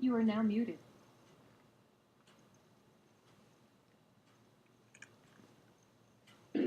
You are now muted.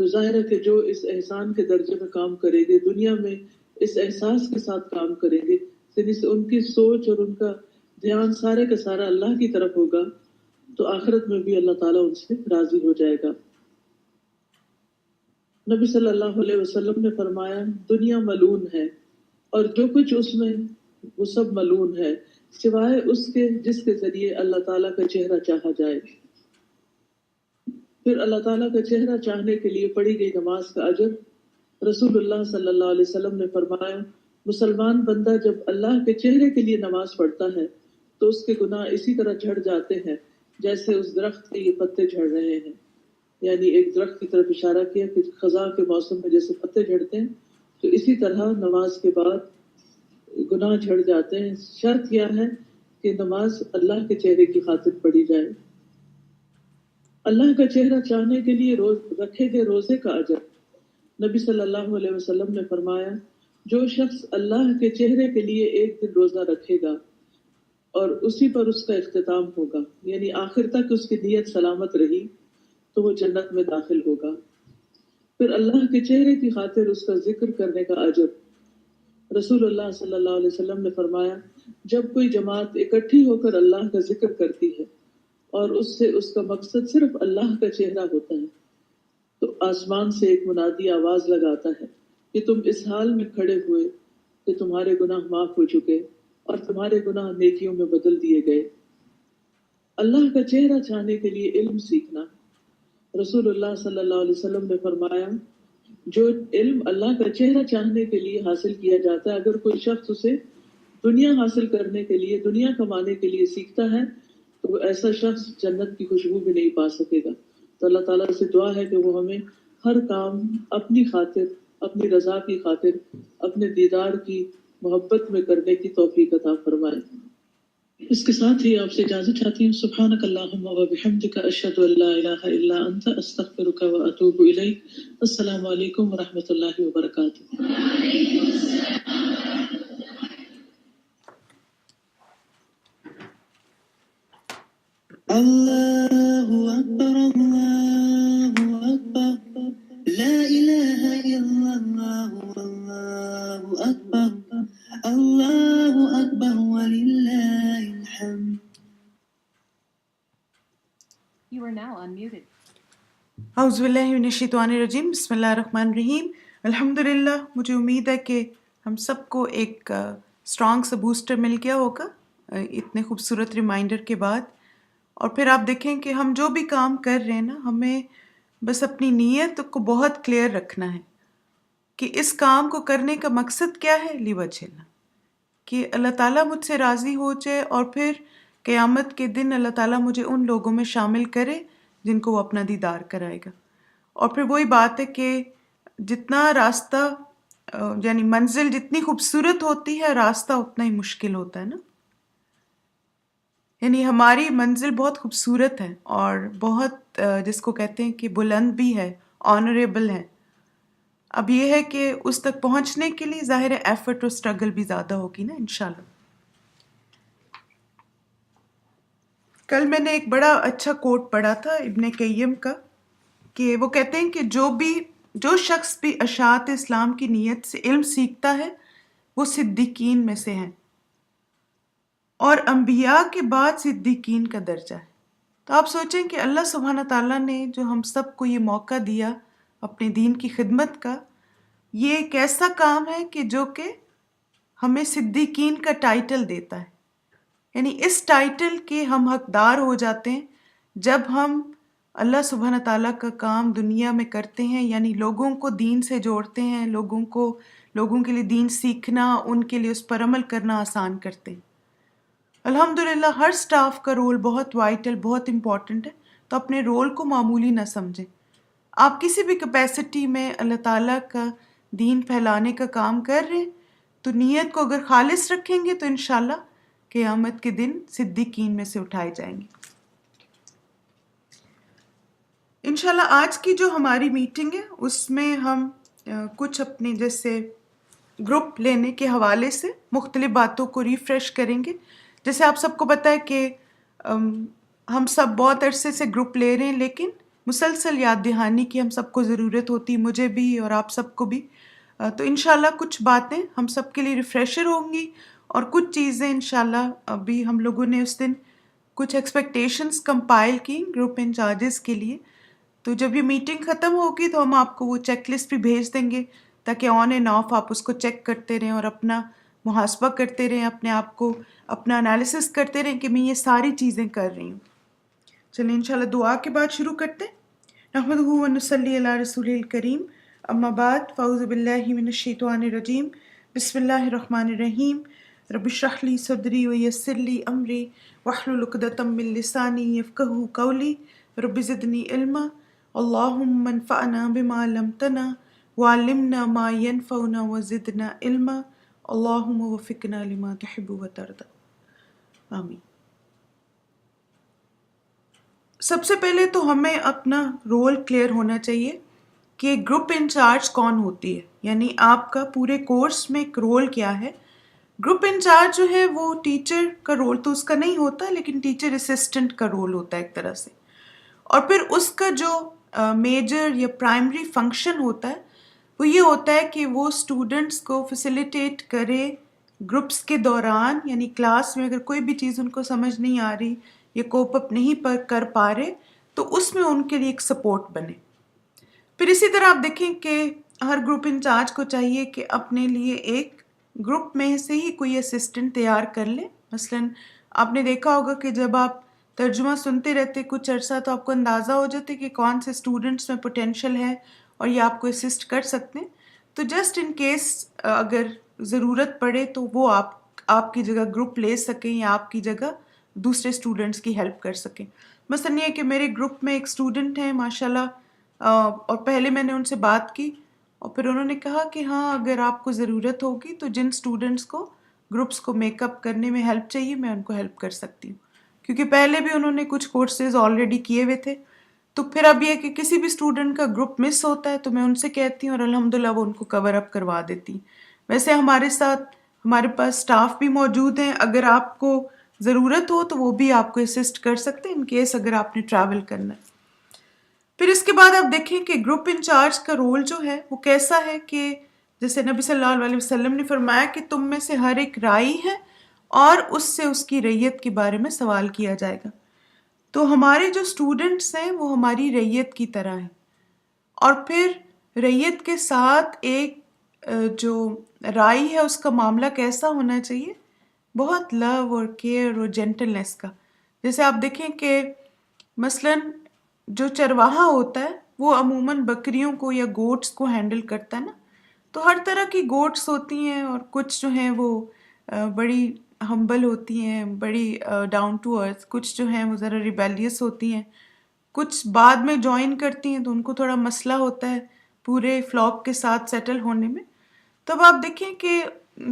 تو ظاہر ہے کہ جو اس احسان کے درجے میں کام کریں گے، دنیا میں اس احساس کے ساتھ کام کریں گے، یعنی ان کی سوچ اور ان کا دھیان سارے کا سارا اللہ کی طرف ہوگا، تو آخرت میں بھی اللہ تعالیٰ ان سے راضی ہو جائے گا۔ نبی صلی اللہ علیہ وسلم نے فرمایا دنیا ملعون ہے اور جو کچھ اس میں وہ سب ملعون ہے سوائے اس کے جس کے ذریعے اللہ تعالیٰ کا چہرہ چاہا جائے۔ پھر اللہ تعالیٰ کا چہرہ چاہنے کے لیے پڑھی گئی نماز کا اجر، رسول اللہ صلی اللہ علیہ وسلم نے فرمایا مسلمان بندہ جب اللہ کے چہرے کے لیے نماز پڑھتا ہے تو اس کے گناہ اسی طرح جھڑ جاتے ہیں جیسے اس درخت کے یہ پتے جھڑ رہے ہیں، یعنی ایک درخت کی طرف اشارہ کیا کہ خزاں کے موسم میں جیسے پتے جھڑتے ہیں، تو اسی طرح نماز کے بعد گناہ جھڑ جاتے ہیں۔ شرط کیا ہے کہ نماز اللہ کے چہرے کی خاطر پڑھی جائے۔ اللہ کا چہرہ چاہنے کے لیے رکھے گئے روزے کا اجر، نبی صلی اللہ علیہ وسلم نے فرمایا جو شخص اللہ کے چہرے کے لیے ایک دن روزہ رکھے گا اور اسی پر اس کا اختتام ہوگا، یعنی آخر تک اس کی نیت سلامت رہی، تو وہ جنت میں داخل ہوگا۔ پھر اللہ کے چہرے کی خاطر اس کا ذکر کرنے کا اجر، رسول اللہ صلی اللہ علیہ وسلم نے فرمایا جب کوئی جماعت اکٹھی ہو کر اللہ کا ذکر کرتی ہے اور اس سے اس کا مقصد صرف اللہ کا چہرہ ہوتا ہے تو آسمان سے ایک منادی آواز لگاتا ہے کہ تم اس حال میں کھڑے ہوئے کہ تمہارے گناہ معاف ہو چکے اور تمہارے گناہ نیکیوں میں بدل دیے گئے۔ اللہ کا چہرہ چاہنے کے لیے علم سیکھنا، رسول اللہ صلی اللہ علیہ وسلم نے فرمایا جو علم اللہ کا چہرہ چاہنے کے لیے حاصل کیا جاتا ہے، اگر کوئی شخص اسے دنیا حاصل کرنے کے لیے، دنیا کمانے کے لیے سیکھتا ہے تو وہ ایسا شخص جنت کی خوشبو بھی نہیں پا سکے گا۔ تو اللہ تعالیٰ سے دعا ہے کہ وہ ہمیں ہر کام اپنی خاطر، اپنی رضا کی خاطر، اپنے دیدار کی محبت میں کرنے کی توفیق عطا فرمائے۔ اس کے ساتھ ہی آپ سے اجازت چاہتی ہوں۔ سبحانک اللہم و بحمدک، اشہد ان لا الہ الا انت، استغفرک و اتوب الیک۔ السلام علیکم و رحمۃ اللہ وبرکاتہ۔ اللہ اکبر اللہ اکبر، لا الہ الا اللہ اللہ اکبر، اللہ اکبر وللہ الحمد۔ You are now unmuted. اعوذ باللہ من الشیطان الرجیم، بسم اللہ الرحمن الرحیم۔ الحمدللہ، مجھے امید ہے کہ ہم سب کو ایک اسٹرانگ سا بوسٹر مل گیا ہوگا اتنے خوبصورت ریمائنڈر کے بعد۔ اور پھر آپ دیکھیں کہ ہم جو بھی کام کر رہے ہیں نا، ہمیں بس اپنی نیت کو بہت کلیئر رکھنا ہے کہ اس کام کو کرنے کا مقصد کیا ہے، لیوجہ اللہ، کہ اللہ تعالیٰ مجھ سے راضی ہو جائے اور پھر قیامت کے دن اللہ تعالیٰ مجھے ان لوگوں میں شامل کرے جن کو وہ اپنا دیدار کرائے گا۔ اور پھر وہی بات ہے کہ جتنا راستہ یعنی منزل جتنی خوبصورت ہوتی ہے، راستہ اتنا ہی مشکل ہوتا ہے نا۔ یعنی ہماری منزل بہت خوبصورت ہے اور بہت جس کو کہتے ہیں کہ بلند بھی ہے، آنریبل ہے۔ اب یہ ہے کہ اس تک پہنچنے کے لیے ظاہر ایفرٹ اور اسٹرگل بھی زیادہ ہوگی نا انشاءاللہ۔ کل میں نے ایک بڑا اچھا کوٹ پڑھا تھا ابن قیم کا، کہ وہ کہتے ہیں کہ جو شخص بھی اشاعت اسلام کی نیت سے علم سیکھتا ہے وہ صدیقین میں سے ہیں، اور انبیاء کے بعد صدیقین کا درجہ ہے۔ تو آپ سوچیں کہ اللہ سبحانہ تعالیٰ نے جو ہم سب کو یہ موقع دیا اپنے دین کی خدمت کا، یہ ایک ایسا کام ہے کہ جو کہ ہمیں صدیقین کا ٹائٹل دیتا ہے۔ یعنی اس ٹائٹل کے ہم حقدار ہو جاتے ہیں جب ہم اللہ سبحانہ تعالیٰ کا کام دنیا میں کرتے ہیں، یعنی لوگوں کو دین سے جوڑتے ہیں، لوگوں کے لیے دین سیکھنا، ان کے لیے اس پر عمل کرنا آسان کرتے ہیں۔ الحمدللہ ہر سٹاف کا رول بہت وائٹل، بہت امپورٹنٹ ہے، تو اپنے رول کو معمولی نہ سمجھیں۔ آپ کسی بھی کیپیسٹی میں اللہ تعالیٰ کا دین پھیلانے کا کام کر رہے ہیں تو نیت کو اگر خالص رکھیں گے تو انشاءاللہ قیامت کے دن صدیقین میں سے اٹھائے جائیں گے۔ انشاءاللہ آج کی جو ہماری میٹنگ ہے اس میں ہم کچھ اپنے جیسے گروپ لینے کے حوالے سے مختلف باتوں کو ریفریش کریں گے۔ جیسے آپ سب کو پتہ ہے کہ ہم سب بہت عرصے سے گروپ لے رہے ہیں، لیکن مسلسل یاد دہانی کی ہم سب کو ضرورت ہوتی ہے، مجھے بھی اور آپ سب کو بھی. تو انشاءاللہ کچھ باتیں ہم سب کے لیے ریفریشر ہوں گی، اور کچھ چیزیں انشاءاللہ ابھی ہم لوگوں نے اس دن کچھ ایکسپیکٹیشنز کمپائل کی گروپ انچارجز کے لیے. تو جب یہ میٹنگ ختم ہوگی تو ہم آپ کو وہ چیک لسٹ بھی بھیج دیں گے، تاکہ آن اینڈ آف آپ اس کو چیک کرتے رہیں اور اپنا محاسبہ کرتے رہیں، اپنے آپ کو اپنا انالیسس کرتے رہیں کہ میں یہ ساری چیزیں کر رہی ہوں. چلیں انشاءاللہ دعا کے بعد شروع کرتے ہیں. نحمدہ و نصلی علی رسول الکریم، اما بعد، فاعوذ باللہ من الشیطان الرجیم، بسم اللہ الرحمن الرحیم. رب اشرح لی صدری ویسر لی امری واحلل عقدۃ من لسانی یفقہوا قولی. رب زدنی علما، اللہم انفعنا بما علمتنا وعلمنا ما ينفعنا وزدنا علما، اللہم وفقنا لما تحب وترضى. آمین. سب سے پہلے تو ہمیں اپنا رول کلیئر ہونا چاہیے کہ گروپ انچارج کون ہوتی ہے، یعنی آپ کا پورے کورس میں ایک رول کیا ہے. گروپ انچارج جو ہے وہ ٹیچر کا رول تو اس کا نہیں ہوتا، لیکن ٹیچر اسسٹنٹ کا رول ہوتا ہے ایک طرح سے. اور پھر اس کا جو میجر یا پرائمری فنکشن ہوتا ہے وہ یہ ہوتا ہے کہ وہ اسٹوڈنٹس کو فیسیلیٹیٹ کرے گروپس کے دوران، یعنی کلاس میں اگر کوئی بھی چیز ان کو سمجھ نہیں آ رہی یا کوپ اپ نہیں کر پا رہے تو اس میں ان کے لیے ایک سپورٹ بنے. پھر اسی طرح آپ دیکھیں کہ ہر گروپ انچارج کو چاہیے کہ اپنے لیے ایک گروپ میں سے ہی کوئی اسسٹنٹ تیار کر لے. مثلاً آپ نے دیکھا ہوگا کہ جب آپ ترجمہ سنتے رہتے کچھ عرصہ تو آپ کو اندازہ ہو جاتے کہ کون سے اسٹوڈنٹس میں پوٹینشیل ہے اور یہ آپ کو اسسٹ کر سکتے ہیں. تو جسٹ ان کیس اگر ضرورت پڑے تو وہ آپ کی جگہ گروپ لے سکیں یا آپ کی جگہ دوسرے اسٹوڈنٹس کی ہیلپ کر سکیں. مثلاً یہ کہ میرے گروپ میں ایک اسٹوڈنٹ ہیں ماشاءاللہ، اور پہلے میں نے ان سے بات کی اور پھر انہوں نے کہا کہ ہاں اگر آپ کو ضرورت ہوگی تو جن اسٹوڈنٹس کو گروپس کو میک اپ کرنے میں ہیلپ چاہیے میں ان کو ہیلپ کر سکتی ہوں، کیونکہ پہلے بھی انہوں نے کچھ کورسز آلریڈی کیے ہوئے تھے. تو پھر اب یہ کہ کسی بھی اسٹوڈنٹ کا گروپ مس ہوتا ہے تو میں ان سے کہتی ہوں اور الحمدللہ وہ ان کو کور اپ کروا دیتی. ویسے ہمارے پاس اسٹاف بھی موجود ہیں، اگر آپ کو ضرورت ہو تو وہ بھی آپ کو اسسٹ کر سکتے ہیں ان کیس اگر آپ نے ٹریول کرنا ہے. پھر اس کے بعد آپ دیکھیں کہ گروپ انچارج کا رول جو ہے وہ کیسا ہے کہ جیسے نبی صلی اللہ علیہ وسلم نے فرمایا کہ تم میں سے ہر ایک رائی ہے اور اس سے اس کی رعیت کے بارے میں سوال کیا جائے گا. تو ہمارے جو اسٹوڈنٹس ہیں وہ ہماری رعیت کی طرح ہیں، اور پھر رعیت کے ساتھ ایک جو رائی ہے اس کا معاملہ کیسا ہونا چاہیے، بہت لو اور کیئر اور جینٹلنس کا. جیسے آپ دیکھیں کہ مثلاً جو چرواہا ہوتا ہے وہ عموماً بکریوں کو یا گوٹس کو ہینڈل کرتا ہے نا. تو ہر طرح کی گوٹس ہوتی ہیں اور کچھ جو ہیں وہ بڑی ہمبل ہوتی ہیں، بڑی ڈاؤن ٹو ارتھ، کچھ جو ہیں وہ ذرا ریبیلیس ہوتی ہیں، کچھ بعد میں جوائن کرتی ہیں تو ان کو تھوڑا مسئلہ ہوتا ہے پورے فلاک کے ساتھ سیٹل ہونے میں. تب آپ دیکھیں کہ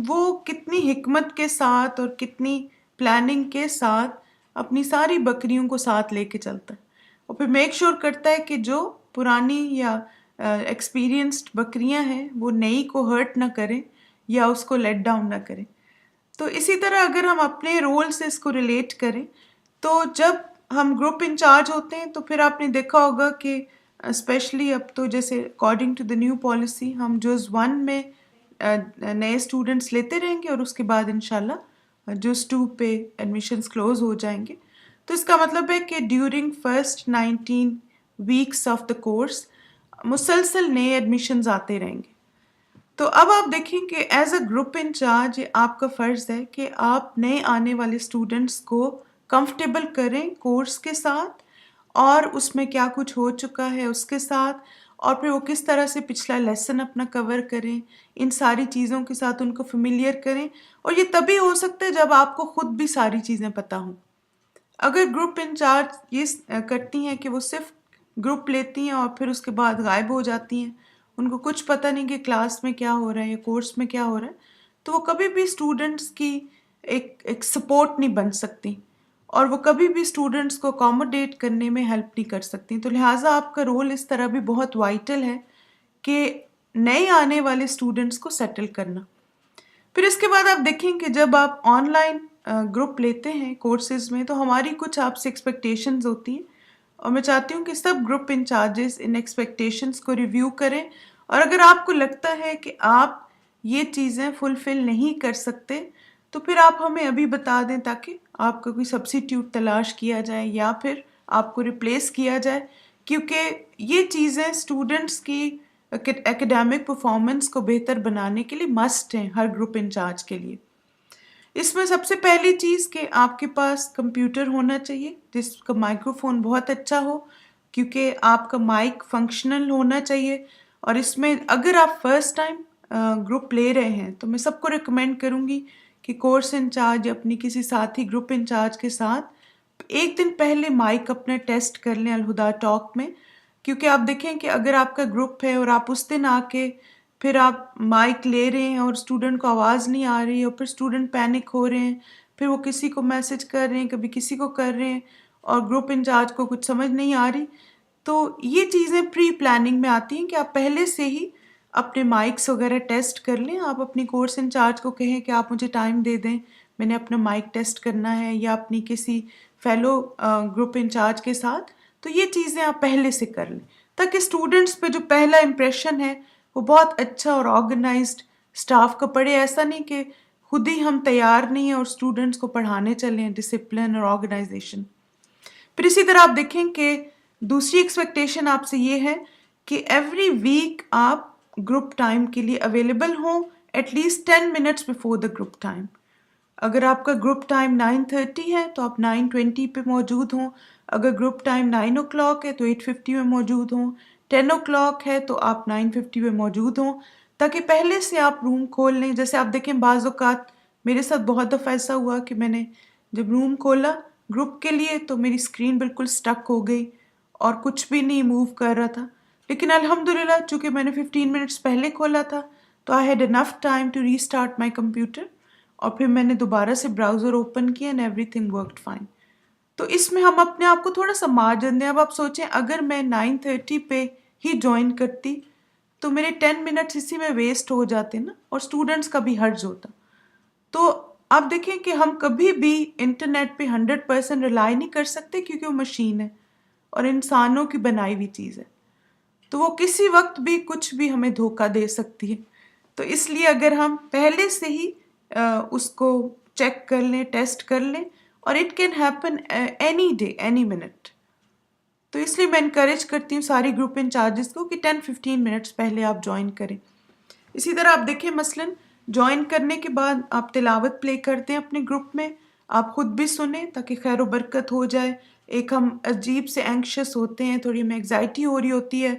وہ کتنی حکمت کے ساتھ اور کتنی پلاننگ کے ساتھ اپنی ساری بکریوں کو ساتھ لے کے چلتا ہے، اور پھر میک شور کرتا ہے کہ جو پرانی یا ایکسپیرینسڈ بکریاں ہیں وہ نئی کو ہرٹ نہ کریں یا اس کو لیٹ ڈاؤن نہ کریں. تو اسی طرح اگر ہم اپنے رول سے اس کو ریلیٹ کریں تو جب ہم گروپ انچارج ہوتے ہیں تو پھر آپ نے دیکھا ہوگا کہ اسپیشلی اب تو جیسے according to the new policy ہم جز 1 میں نئے اسٹوڈنٹس لیتے رہیں گے اور اس کے بعد انشاءاللہ جز 2 پہ ایڈمیشنز کلوز ہو جائیں گے. تو اس کا مطلب ہے کہ during first 19 wax of the course مسلسل نئے ایڈمیشنز آتے رہیں گے. تو اب آپ دیکھیں کہ ایز اے گروپ انچارج آپ کا فرض ہے کہ آپ نئے آنے والے اسٹوڈنٹس کو کمفرٹیبل کریں کورس کے ساتھ، اور اس میں کیا کچھ ہو چکا ہے اس کے ساتھ، اور پھر وہ کس طرح سے پچھلا لیسن اپنا کور کریں، ان ساری چیزوں کے ساتھ ان کو فیملیئر کریں. اور یہ تبھی ہو سکتا ہے جب آپ کو خود بھی ساری چیزیں پتہ ہوں. اگر گروپ انچارج یہ کرتی ہیں کہ وہ صرف گروپ لیتی ہیں اور پھر اس کے بعد غائب ہو جاتی ہیں، ان کو کچھ پتہ نہیں کہ کلاس میں کیا ہو رہا ہے یا کورس میں کیا ہو رہا ہے، تو وہ کبھی بھی اسٹوڈنٹس کی ایک سپورٹ نہیں بن سکتی اور وہ کبھی بھی اسٹوڈنٹس کو اکوموڈیٹ کرنے میں ہیلپ نہیں کر سکتی. تو لہٰذا آپ کا رول اس طرح بھی بہت وائٹل ہے کہ نئے آنے والے اسٹوڈنٹس کو سیٹل کرنا. پھر اس کے بعد آپ دیکھیں کہ جب آپ آن لائن گروپ لیتے ہیں کورسز میں تو ہماری کچھ آپ سے ایکسپیکٹیشنز ہوتی ہیں. اور میں چاہتی ہوں کہ سب گروپ انچارجز ان ایکسپیکٹیشنز کو ریویو کریں، اور اگر آپ کو لگتا ہے کہ آپ یہ چیزیں فلفل نہیں کر سکتے تو پھر آپ ہمیں ابھی بتا دیں تاکہ آپ کا کوئی سبسٹیوٹ تلاش کیا جائے یا پھر آپ کو ریپلیس کیا جائے، کیونکہ یہ چیزیں اسٹوڈنٹس کی ایکیڈیمک پرفارمنس کو بہتر بنانے کے لیے مسٹ ہیں ہر گروپ انچارج کے لیے۔ اس میں سب سے پہلی چیز کہ آپ کے پاس کمپیوٹر ہونا چاہیے جس کا مائکرو فون بہت اچھا ہو، کیونکہ آپ کا مائک فنکشنل ہونا چاہیے، اور اس میں اگر آپ فرسٹ ٹائم گروپ لے رہے ہیں تو میں سب کو ریکمینڈ کروں گی کہ کورس انچارج اپنی کسی ساتھی گروپ انچارج کے ساتھ ایک دن پہلے مائک اپنا ٹیسٹ کر لیں الہدا ٹاک میں، کیونکہ آپ دیکھیں کہ اگر آپ کا گروپ ہے اور آپ اس دن آ کے پھر آپ مائک لے رہے ہیں اور اسٹوڈنٹ کو آواز نہیں آ رہی اور پھر اسٹوڈنٹ پینک ہو رہے ہیں، پھر وہ کسی کو میسج کر رہے ہیں، کبھی کسی کو کر رہے ہیں اور گروپ انچارج کو کچھ سمجھ نہیں آ رہی، تو یہ چیزیں پری پلاننگ میں آتی ہیں کہ آپ پہلے سے ہی اپنے مائکس وغیرہ ٹیسٹ کر لیں۔ آپ اپنی کورس انچارج کو کہیں کہ آپ مجھے ٹائم دے دیں، میں نے اپنا مائک ٹیسٹ کرنا ہے، یا اپنی کسی فیلو گروپ انچارج کے ساتھ، تو یہ چیزیں آپ پہلے سے کر لیں تاکہ اسٹوڈنٹس پہ جو پہلا امپریشن ہے وہ بہت اچھا اور آرگنائزڈ اسٹاف کا پڑے۔ ایسا نہیں کہ خود ہی ہم تیار نہیں ہیں اور اسٹوڈنٹس کو پڑھانے چلیں، ڈسپلن اور آرگنائزیشن۔ پھر اسی طرح آپ دیکھیں کہ دوسری ایکسپیکٹیشن آپ سے یہ ہے کہ ایوری ویک آپ گروپ ٹائم کے لیے اویلیبل ہوں at least 10 minutes before the group time. اگر آپ کا گروپ ٹائم 9:30 ہے تو آپ 9:20 پہ موجود ہوں، اگر گروپ ٹائم 9 o'clock ہے تو 8:50 میں موجود ہوں، 10 o'clock ہے تو آپ 9:50 میں موجود ہوں، تاکہ پہلے سے آپ روم کھول لیں۔ جیسے آپ دیکھیں بعض اوقات میرے ساتھ بہت دفعہ ایسا ہوا کہ میں نے جب روم کھولا گروپ کے لیے تو میری اسکرین بالکل سٹک ہو گئی اور کچھ بھی نہیں موو کر رہا تھا، لیکن الحمدللہ چونکہ میں نے 15 منٹس پہلے کھولا تھا تو I had enough time to restart my computer, اور پھر میں نے دوبارہ سے براؤزر اوپن کیا and everything worked fine. تو اس میں ہم اپنے آپ کو تھوڑا سا مارجن دیں۔ اب آپ سوچیں اگر میں 9:30 پہ ہی جوائن کرتی تو میرے 10 منٹس اسی میں ویسٹ ہو جاتے نا، اور اسٹوڈنٹس کا بھی حرج ہوتا۔ تو آپ دیکھیں کہ ہم کبھی بھی انٹرنیٹ پہ 100% ریلائی نہیں کر سکتے، کیونکہ وہ مشین ہے اور انسانوں کی بنائی ہوئی چیز ہے، تو وہ کسی وقت بھی کچھ بھی ہمیں دھوکہ دے سکتی ہے۔ تو اس لیے اگر ہم پہلے سے ہی اس کو چیک کر لیں، ٹیسٹ کر لیں، اور it can happen any day any minute, تو اس لیے میں انکریج کرتی ہوں ساری گروپ انچارجز کو کہ 10-15 منٹس پہلے آپ جوائن کریں۔ اسی طرح آپ دیکھیں مثلاً جوائن کرنے کے بعد آپ تلاوت پلے کرتے ہیں اپنے گروپ میں، آپ خود بھی سنیں تاکہ خیر و برکت ہو جائے۔ ایک ہم عجیب سے اینکشس ہوتے ہیں، تھوڑی ہمیں انگزائٹی ہو رہی ہوتی ہے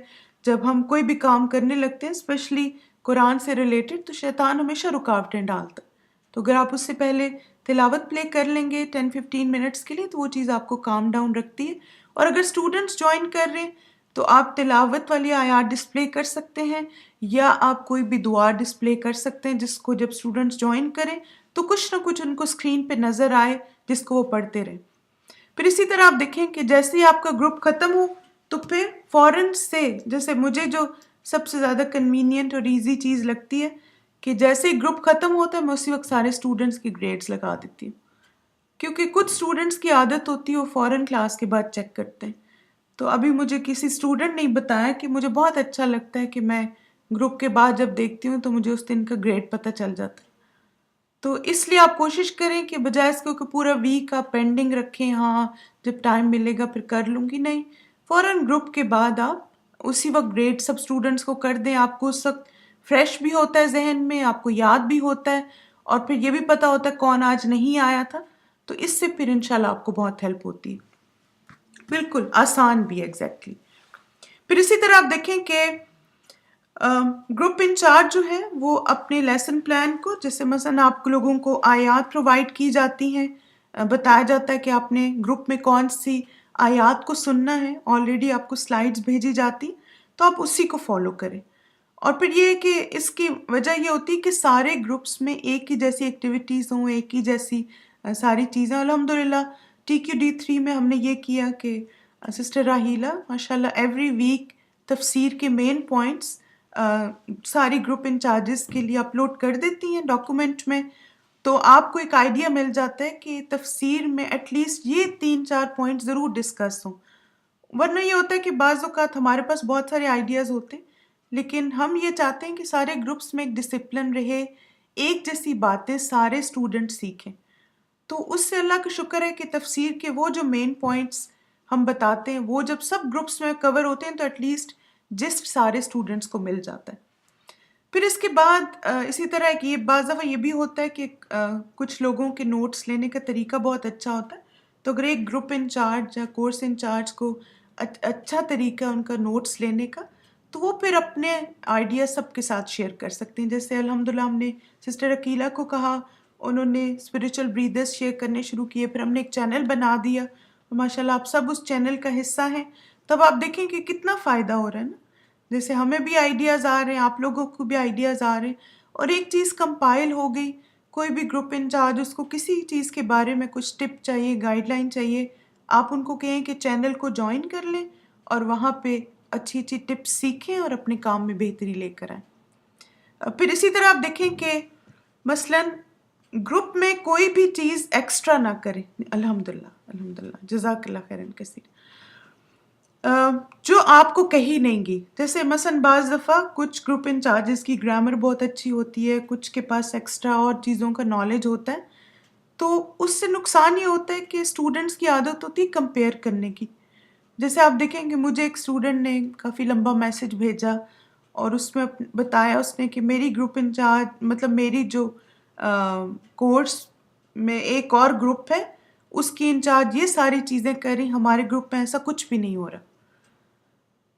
جب ہم کوئی بھی کام کرنے لگتے ہیں، اسپیشلی قرآن سے ریلیٹڈ، تو شیطان ہمیشہ رکاوٹیں ڈالتا ہے۔ تو اگر آپ اس سے پہلے تلاوت پلے کر لیں گے 10-15 منٹس کے لیے تو وہ چیز آپ کو کام ڈاؤن رکھتی ہے۔ اور اگر اسٹوڈنٹس جوائن کر رہے ہیں تو آپ تلاوت والی آیات ڈسپلے کر سکتے ہیں، یا آپ کوئی بھی دعا ڈسپلے کر سکتے ہیں جس کو جب اسٹوڈنٹس جوائن کریں تو کچھ نہ کچھ ان کو اسکرین پہ نظر آئے جس کو وہ پڑھتے رہیں۔ پھر اسی طرح آپ دیکھیں کہ جیسے ہی آپ کا گروپ ختم ہو تو پھر فوراً سے، جیسے مجھے جو سب سے زیادہ کنوینئنٹ اور ایزی چیز لگتی ہے کہ جیسے ہی گروپ ختم ہوتا ہے میں اسی وقت سارے اسٹوڈنٹس کی گریڈز لگا دیتی ہوں، کیونکہ کچھ اسٹوڈنٹس کی عادت ہوتی ہے وہ فوراً کلاس کے بعد چیک کرتے ہیں۔ تو ابھی مجھے کسی اسٹوڈنٹ نے بتایا کہ مجھے بہت اچھا لگتا ہے کہ میں گروپ کے بعد جب دیکھتی ہوں تو مجھے اس دن کا گریڈ پتہ چل جاتا ہے۔ تو اس لیے آپ کوشش کریں کہ بجائے اس کو کہ پورا ویک آپ پینڈنگ رکھیں، ہاں جب ٹائم ملے گا پھر کر لوں گی، نہیں، فوراً گروپ کے بعد آپ اسی وقت گریڈ سب اسٹوڈنٹس کو کر دیں۔ آپ کو اس وقت فریش بھی ہوتا ہے ذہن میں، آپ کو یاد بھی ہوتا ہے، اور پھر یہ بھی پتہ ہوتا ہے کون آج نہیں آیا تھا، تو اس سے پھر انشاءاللہ آپ کو بہت ہیلپ ہوتی ہے، بالکل آسان بھی ہے ایگزیکٹلی۔ پھر اسی طرح آپ دیکھیں کہ گروپ انچارج جو ہے وہ اپنے لیسن پلان کو، جیسے مثلا آپ لوگوں کو آیات پرووائڈ کی جاتی ہیں، بتایا جاتا ہے کہ آپ نے گروپ میں کون سی آیات کو سننا ہے، آلریڈی آپ کو سلائیڈز بھیجی جاتی تو آپ اسی کو فالو کریں۔ اور پھر یہ کہ اس کی وجہ یہ ہوتی ہے کہ سارے گروپس میں ایک ہی جیسی ایکٹیویٹیز ہوں، ایک ہی جیسی ساری چیزیں۔ الحمدللہ TQD3 میں ہم نے یہ کیا کہ سسٹر راہیلہ ماشاءاللہ ایوری ویک تفسیر کے مین پوائنٹس ساری گروپ انچارجز کے لیے اپلوڈ کر دیتی ہیں ڈاکومنٹ میں، تو آپ کو ایک آئیڈیا مل جاتا ہے کہ تفسیر میں ایٹ لیسٹ یہ 3-4 پوائنٹ ضرور ڈسکس ہوں۔ ورنہ یہ ہوتا ہے کہ بعض اوقات ہمارے پاس بہت سارے آئیڈیاز ہوتے ہیں لیکن ہم یہ چاہتے ہیں کہ سارے گروپس میں ایک ڈسپلن رہے، ایک جیسی باتیں سارے اسٹوڈنٹ سیکھیں. تو اس سے اللہ کا شکر ہے کہ تفسیر کے وہ جو مین پوائنٹس ہم بتاتے ہیں وہ جب سب گروپس میں کور ہوتے ہیں تو ایٹ لیسٹ جسٹ سارے اسٹوڈنٹس کو مل جاتا ہے. پھر اس کے بعد اسی طرح کہ یہ بعض دفعہ یہ بھی ہوتا ہے کہ کچھ لوگوں کے نوٹس لینے کا طریقہ بہت اچھا ہوتا ہے، تو اگر ایک گروپ انچارج یا کورس انچارج کو اچھا طریقہ ان کا نوٹس لینے کا تو وہ پھر اپنے آئیڈیا سب کے ساتھ شیئر کر سکتے ہیں. جیسے الحمدللہ ہم نے سسٹر عقیلہ کو کہا، انہوں نے اسپریچول بریدرز شیئر کرنے شروع کیے، پھر ہم نے ایک چینل بنا دیا اور ماشاء اللہ آپ سب اس چینل کا حصہ ہیں. تب آپ دیکھیں کہ کتنا فائدہ ہو رہا ہے نا، جیسے ہمیں بھی آئیڈیاز آ رہے ہیں، آپ لوگوں کو بھی آئیڈیاز آ رہے ہیں، اور ایک چیز کمپائل ہو گئی. کوئی بھی گروپ انچارج اس کو کسی چیز کے بارے میں کچھ ٹپ چاہیے، گائیڈ لائن چاہیے، آپ ان کو کہیں کہ چینل کو جوائن کر لیں اور وہاں پہ اچھی اچھی ٹپس سیکھیں اور اپنے کام میں بہتری لے کر آئیں. پھر اسی طرح آپ دیکھیں کہ مثلاً گروپ میں کوئی بھی چیز ایکسٹرا نہ کریں. الحمدللہ جزاک اللہ خیرن کثیر. جو آپ کو کہی نہیں گی، جیسے مثلاً بعض دفعہ کچھ گروپ انچارجز کی گرامر بہت اچھی ہوتی ہے، کچھ کے پاس ایکسٹرا اور چیزوں کا نالج ہوتا ہے، تو اس سے نقصان یہ ہوتا ہے کہ اسٹوڈنٹس کی عادت ہوتی ہے کمپیئر کرنے کی. جیسے آپ دیکھیں کہ مجھے ایک اسٹوڈنٹ نے کافی لمبا میسج بھیجا اور اس میں بتایا اس نے کہ میری گروپ انچارج مطلب میری جو کورس میں ایک اور گروپ ہے اس کی انچارج یہ ساری چیزیں کر رہی، ہمارے گروپ میں ایسا کچھ بھی نہیں ہو رہا.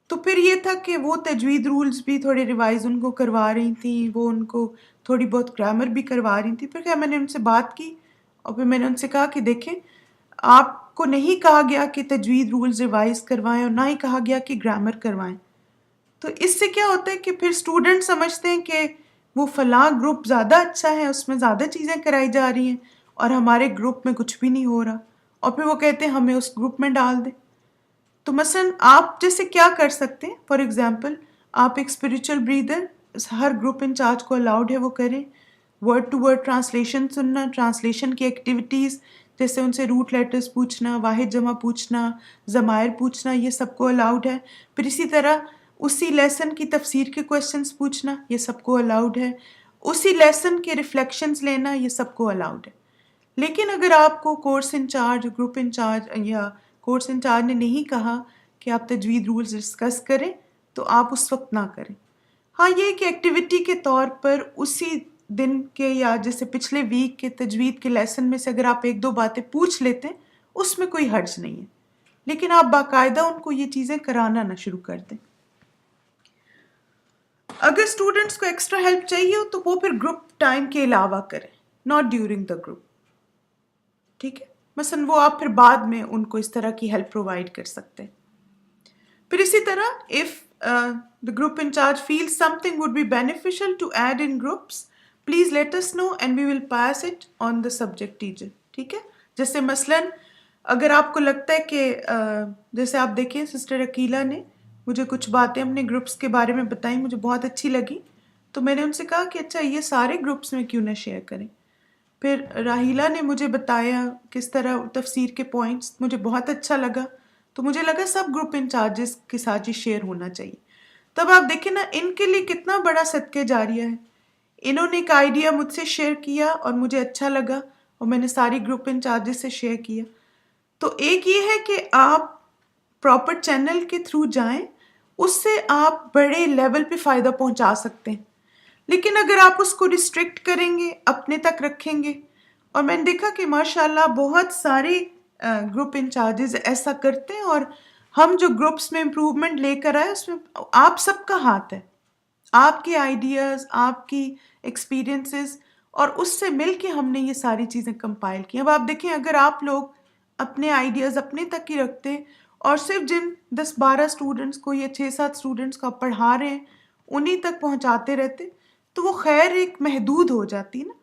تو پھر یہ تھا کہ وہ تجوید رولز بھی تھوڑے ریوائز ان کو کروا رہی تھیں، وہ ان کو تھوڑی بہت گرامر بھی کروا رہی تھیں. پھر کیا میں نے ان سے بات کی اور پھر میں نے ان سے کہا کہ دیکھیں آپ کو نہیں کہا گیا کہ تجوید رولز ریوائز کروائیں اور نہ ہی کہا گیا کہ گرامر کروائیں. تو اس سے کیا ہوتا ہے کہ پھر اسٹوڈنٹ سمجھتے ہیں کہ وہ فلاں گروپ زیادہ اچھا ہے، اس میں زیادہ چیزیں کرائی جا رہی ہیں اور ہمارے گروپ میں کچھ بھی نہیں ہو رہا، اور پھر وہ کہتے ہیں ہمیں اس گروپ میں ڈال دیں. تو مثلا آپ جیسے کیا کر سکتے ہیں، فار ایگزامپل آپ ایک اسپریچول بریدر ہر گروپ انچارج کو الاؤڈ ہے وہ کریں. ورڈ ٹو ورڈ ٹرانسلیشن سننا، ٹرانسلیشن کی ایکٹیویٹیز جیسے ان سے روٹ لیٹرز پوچھنا، واحد جمع پوچھنا، ضمائر پوچھنا، یہ سب کو الاؤڈ ہے. پھر اسی طرح اسی لیسن کی تفسیر کے کویسچنز پوچھنا، یہ سب کو الاؤڈ ہے. اسی لیسن کے ریفلیکشنز لینا، یہ سب کو الاؤڈ ہے. لیکن اگر آپ کو کورس انچارج، گروپ انچارج یا کورس انچارج نے نہیں کہا کہ آپ تجوید رولز ڈسکس کریں تو آپ اس وقت نہ کریں. ہاں یہ کہ ایکٹیویٹی کے طور پر اسی دن کے یا جیسے پچھلے ویک کے تجوید کے لیسن میں سے اگر آپ ایک دو باتیں پوچھ لیتے ہیں اس میں کوئی حرج نہیں ہے، لیکن آپ باقاعدہ ان کو یہ چیزیں کرانا نہ شروع کر دیں. اگر اسٹوڈنٹس کو ایکسٹرا ہیلپ چاہیے ہو تو وہ پھر گروپ ٹائم کے علاوہ کریں، ناٹ ڈیورنگ دا گروپ. ٹھیک ہے، مثلا وہ آپ پھر بعد میں ان کو اس طرح کی ہیلپ پرووائڈ کر سکتے ہیں. پھر اسی طرح if the group in charge feels something would be beneficial to add in groups, please let us know and we will pass it on the subject teacher. ٹھیک ہے، جیسے مثلاً اگر آپ کو لگتا ہے کہ جیسے آپ دیکھیں سسٹر عقیلہ نے مجھے کچھ باتیں اپنے گروپس کے بارے میں بتائیں، مجھے بہت اچھی لگی، تو میں نے ان سے کہا کہ اچھا یہ سارے گروپس میں کیوں نہ شیئر کریں. پھر راہیلہ نے مجھے بتایا کس طرح تفسیر کے پوائنٹس، مجھے بہت اچھا لگا، تو مجھے لگا سب گروپ انچارجز کے ساتھ یہ شیئر ہونا چاہیے. تب آپ دیکھیں نا ان کے لیے کتنا بڑا صدقہ جاریہ ہے. انہوں نے ایک آئیڈیا مجھ سے شیئر کیا اور مجھے اچھا لگا اور میں نے ساری گروپ انچارجز سے شیئر کیا. تو ایک یہ ہے کہ آپ پراپر چینل کے تھرو جائیں، اس سے آپ بڑے لیول پہ فائدہ پہنچا سکتے ہیں. لیکن اگر آپ اس کو ریسٹرکٹ کریں گے، اپنے تک رکھیں گے، اور میں نے دیکھا کہ ماشاءاللہ بہت سارے گروپ انچارجز ایسا کرتے ہیں، اور ہم جو گروپس میں امپروومنٹ لے کر آئے اس میں آپ سب کا ہاتھ ہے، آپ کے آئیڈیاز، آپ کی ایکسپیرینسز، اور اس سے مل کے ہم نے یہ ساری چیزیں کمپائل کی. اب آپ دیکھیں اگر آپ لوگ اپنے آئیڈیاز اپنے تک ہی رکھتے ہیں اور صرف جن 10-12 اسٹوڈنٹس کو یا 6-7 اسٹوڈنٹس کو آپ پڑھا رہے ہیں انہی تک پہنچاتے رہتے تو وہ خیر ایک محدود ہو جاتی نا.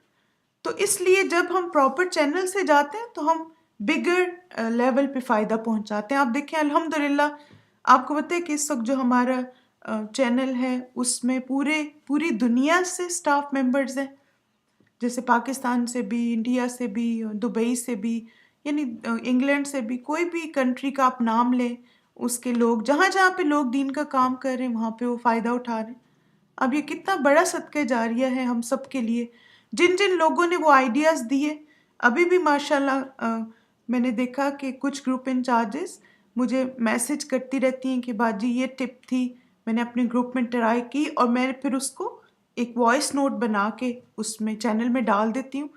تو اس لیے جب ہم پراپر چینل سے جاتے ہیں تو ہم بگر لیول پہ فائدہ پہنچاتے ہیں. آپ دیکھیں الحمدللہ آپ کو پتہ ہے کہ اس وقت جو ہمارا چینل ہے اس میں پوری دنیا سے سٹاف ممبرز ہیں، جیسے پاکستان سے بھی، انڈیا سے بھی، دبئی سے بھی، یعنی انگلینڈ سے بھی، کوئی بھی کنٹری کا آپ نام لیں اس کے لوگ جہاں جہاں پہ لوگ دین کا کام کر رہے ہیں وہاں پہ وہ فائدہ اٹھا رہے ہیں. اب یہ کتنا بڑا صدقہ جاریہ ہے ہم سب کے لیے. جن جن لوگوں نے وہ آئیڈیاز دیے، ابھی بھی ماشاءاللہ میں نے دیکھا کہ کچھ گروپ انچارجز مجھے میسج کرتی رہتی ہیں کہ باجی یہ ٹپ تھی، میں نے اپنے گروپ میں ٹرائی کی اور میں پھر اس کو ایک وائس نوٹ بنا کے اس میں چینل میں ڈال دیتی ہوں.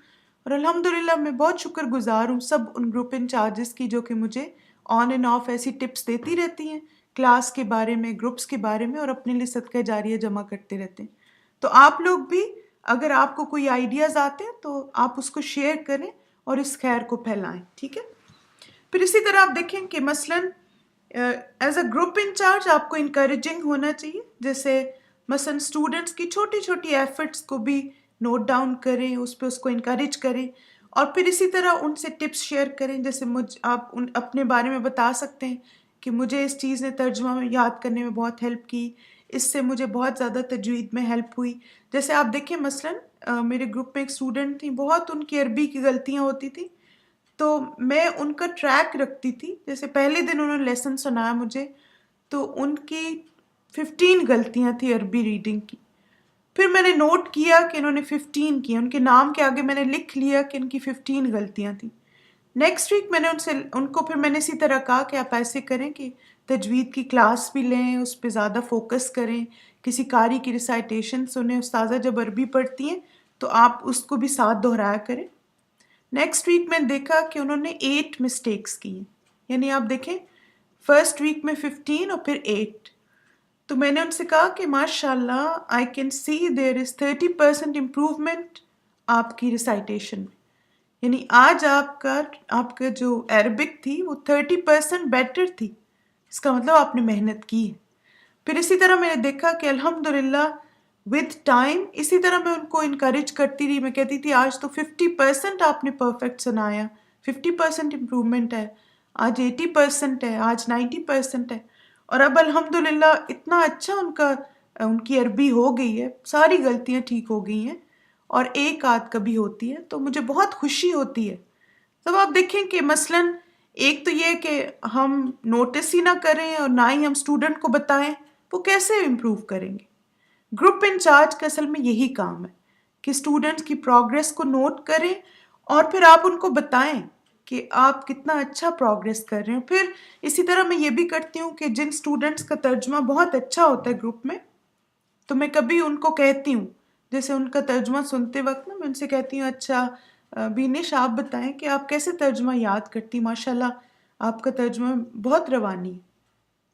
اور الحمدللہ میں بہت شکر گزار ہوں سب ان گروپ انچارجز کی جو کہ مجھے آن اینڈ آف ایسی ٹپس دیتی رہتی ہیں کلاس کے بارے میں، گروپس کے بارے میں، اور اپنے لیے صدقہ جاریہ جمع کرتے رہتے ہیں. تو آپ لوگ بھی اگر آپ کو کوئی آئیڈیاز آتے ہیں تو آپ اس کو شیئر کریں اور اس خیر کو پھیلائیں، ٹھیک ہے. پھر اسی طرح آپ دیکھیں کہ مثلاً ایز اے گروپ انچارج آپ کو انکریجنگ ہونا چاہیے. جیسے مثلاً اسٹوڈنٹس کی چھوٹی چھوٹی ایفرٹس کو بھی نوٹ ڈاؤن کریں، اس پہ اس کو انکریج کریں، اور پھر اسی طرح ان سے ٹپس شیئر کریں. جیسے آپ اپنے بارے میں بتا سکتے ہیں کہ مجھے اس چیز نے ترجمہ میں یاد کرنے میں بہت ہیلپ کی، اس سے مجھے بہت زیادہ تجوید میں ہیلپ ہوئی. جیسے آپ دیکھیں مثلاً میرے گروپ میں ایک اسٹوڈنٹ تھی، بہت ان کی عربی کی غلطیاں ہوتی تھیں، تو میں ان کا ٹریک رکھتی تھی. جیسے پہلے دن انہوں نے لیسن سنایا مجھے تو ان کی 15 غلطیاں تھیں عربی ریڈنگ کی. پھر میں نے نوٹ کیا کہ انہوں نے 15 کی، ان کے نام کے آگے میں نے لکھ لیا کہ ان کی 15 غلطیاں تھیں. نیکسٹ ویک میں نے ان کو پھر میں نے اسی طرح کہا کہ آپ ایسے کریں کہ تجوید کی کلاس بھی لیں، اس پہ زیادہ فوکس کریں، کسی قاری کی ریسائٹیشن سنیں، استاذہ جب عربی پڑھتی ہیں تو آپ اس کو بھی ساتھ دہرایا کریں. نیکسٹ ویک میں دیکھا کہ انہوں نے 8 مسٹیکس کی ہیں، یعنی آپ دیکھیں فرسٹ ویک میں 15 اور پھر 8. تو میں نے ان سے کہا کہ ماشاءاللہ I can see there is 30% improvement آپ کی ریسائٹیشن میں. یعنی آج آپ کا جو عربک تھی وہ 30% بیٹر تھی. اس کا مطلب آپ نے محنت کی ہے. پھر اسی طرح میں نے دیکھا کہ الحمدللہ ود ٹائم اسی طرح میں ان کو انکریج کرتی رہی. میں کہتی تھی آج تو 50% آپ نے پرفیکٹ سنایا، 50% امپروومنٹ ہے، آج 80% ہے، آج 90% ہے. اور اب الحمدللہ اتنا اچھا ان کی عربی ہو گئی ہے، ساری غلطیاں ٹھیک ہو گئی ہیں، اور ایک آدھ کبھی ہوتی ہے تو مجھے بہت خوشی ہوتی ہے. تب آپ دیکھیں کہ مثلاً ایک تو یہ کہ ہم نوٹس ہی نہ کریں اور نہ ہی ہم اسٹوڈنٹ کو بتائیں، وہ کیسے امپروو کریں گے. گروپ انچارج کا اصل میں یہی کام ہے کہ اسٹوڈنٹس کی پروگریس کو نوٹ کریں اور پھر آپ ان کو بتائیں کہ آپ کتنا اچھا پروگریس کر رہے ہیں. پھر اسی طرح میں یہ بھی کرتی ہوں کہ جن اسٹوڈنٹس کا ترجمہ بہت اچھا ہوتا ہے گروپ میں، تو میں کبھی ان کو کہتی ہوں، جیسے ان کا ترجمہ سنتے وقت نا میں ان سے کہتی ہوں اچھا بینش آپ بتائیں کہ آپ کیسے ترجمہ یاد کرتی، ماشاءاللہ آپ کا ترجمہ بہت روانی ہے.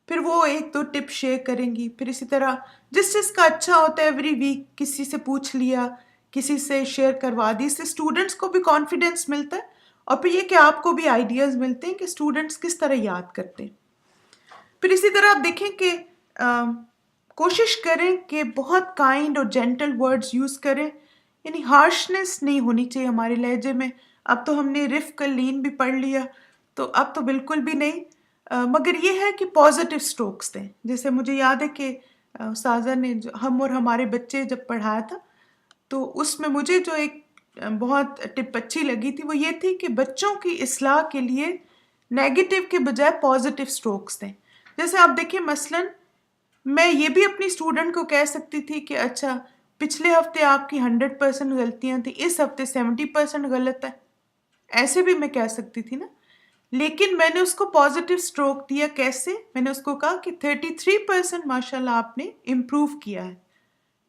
پھر وہ ایک دو ٹپ شیئر کریں گی. پھر اسی طرح جس کا اچھا ہوتا ہے ایوری ویک کسی سے پوچھ لیا، کسی سے شیئر کروا دی. اس سے اسٹوڈنٹس کو بھی کانفیڈنس ملتا ہے اور پھر یہ کہ آپ کو بھی آئیڈیاز ملتے ہیں کہ اسٹوڈنٹس کس طرح یاد کرتے ہیں. پھر اسی طرح آپ دیکھیں کہ کوشش کریں کہ بہت کائنڈ اور جینٹل ورڈز یوز کریں، یعنی ہارشنس نہیں ہونی چاہیے ہمارے لہجے میں. اب تو ہم نے رفق اللین بھی پڑھ لیا تو اب تو بالکل بھی نہیں، مگر یہ ہے کہ پازیٹیو سٹروکس دیں. جیسے مجھے یاد ہے کہ استاذہ نے ہم اور ہمارے بچے جب پڑھایا تھا تو اس میں مجھے جو ایک بہت ٹپ اچھی لگی تھی وہ یہ تھی کہ بچوں کی اصلاح کے لیے نیگیٹو کے بجائے پازیٹیو سٹروکس دیں. جیسے آپ دیکھیں مثلاً میں یہ بھی اپنی اسٹوڈنٹ کو کہہ سکتی تھی کہ اچھا پچھلے ہفتے آپ کی 100% غلطیاں تھیں، اس ہفتے 70% غلط ہے، ایسے بھی میں کہہ سکتی تھی نا. لیکن میں نے اس کو پازیٹیو سٹروک دیا. کیسے؟ میں نے اس کو کہا کہ 33% ماشاءاللہ آپ نے امپروو کیا ہے.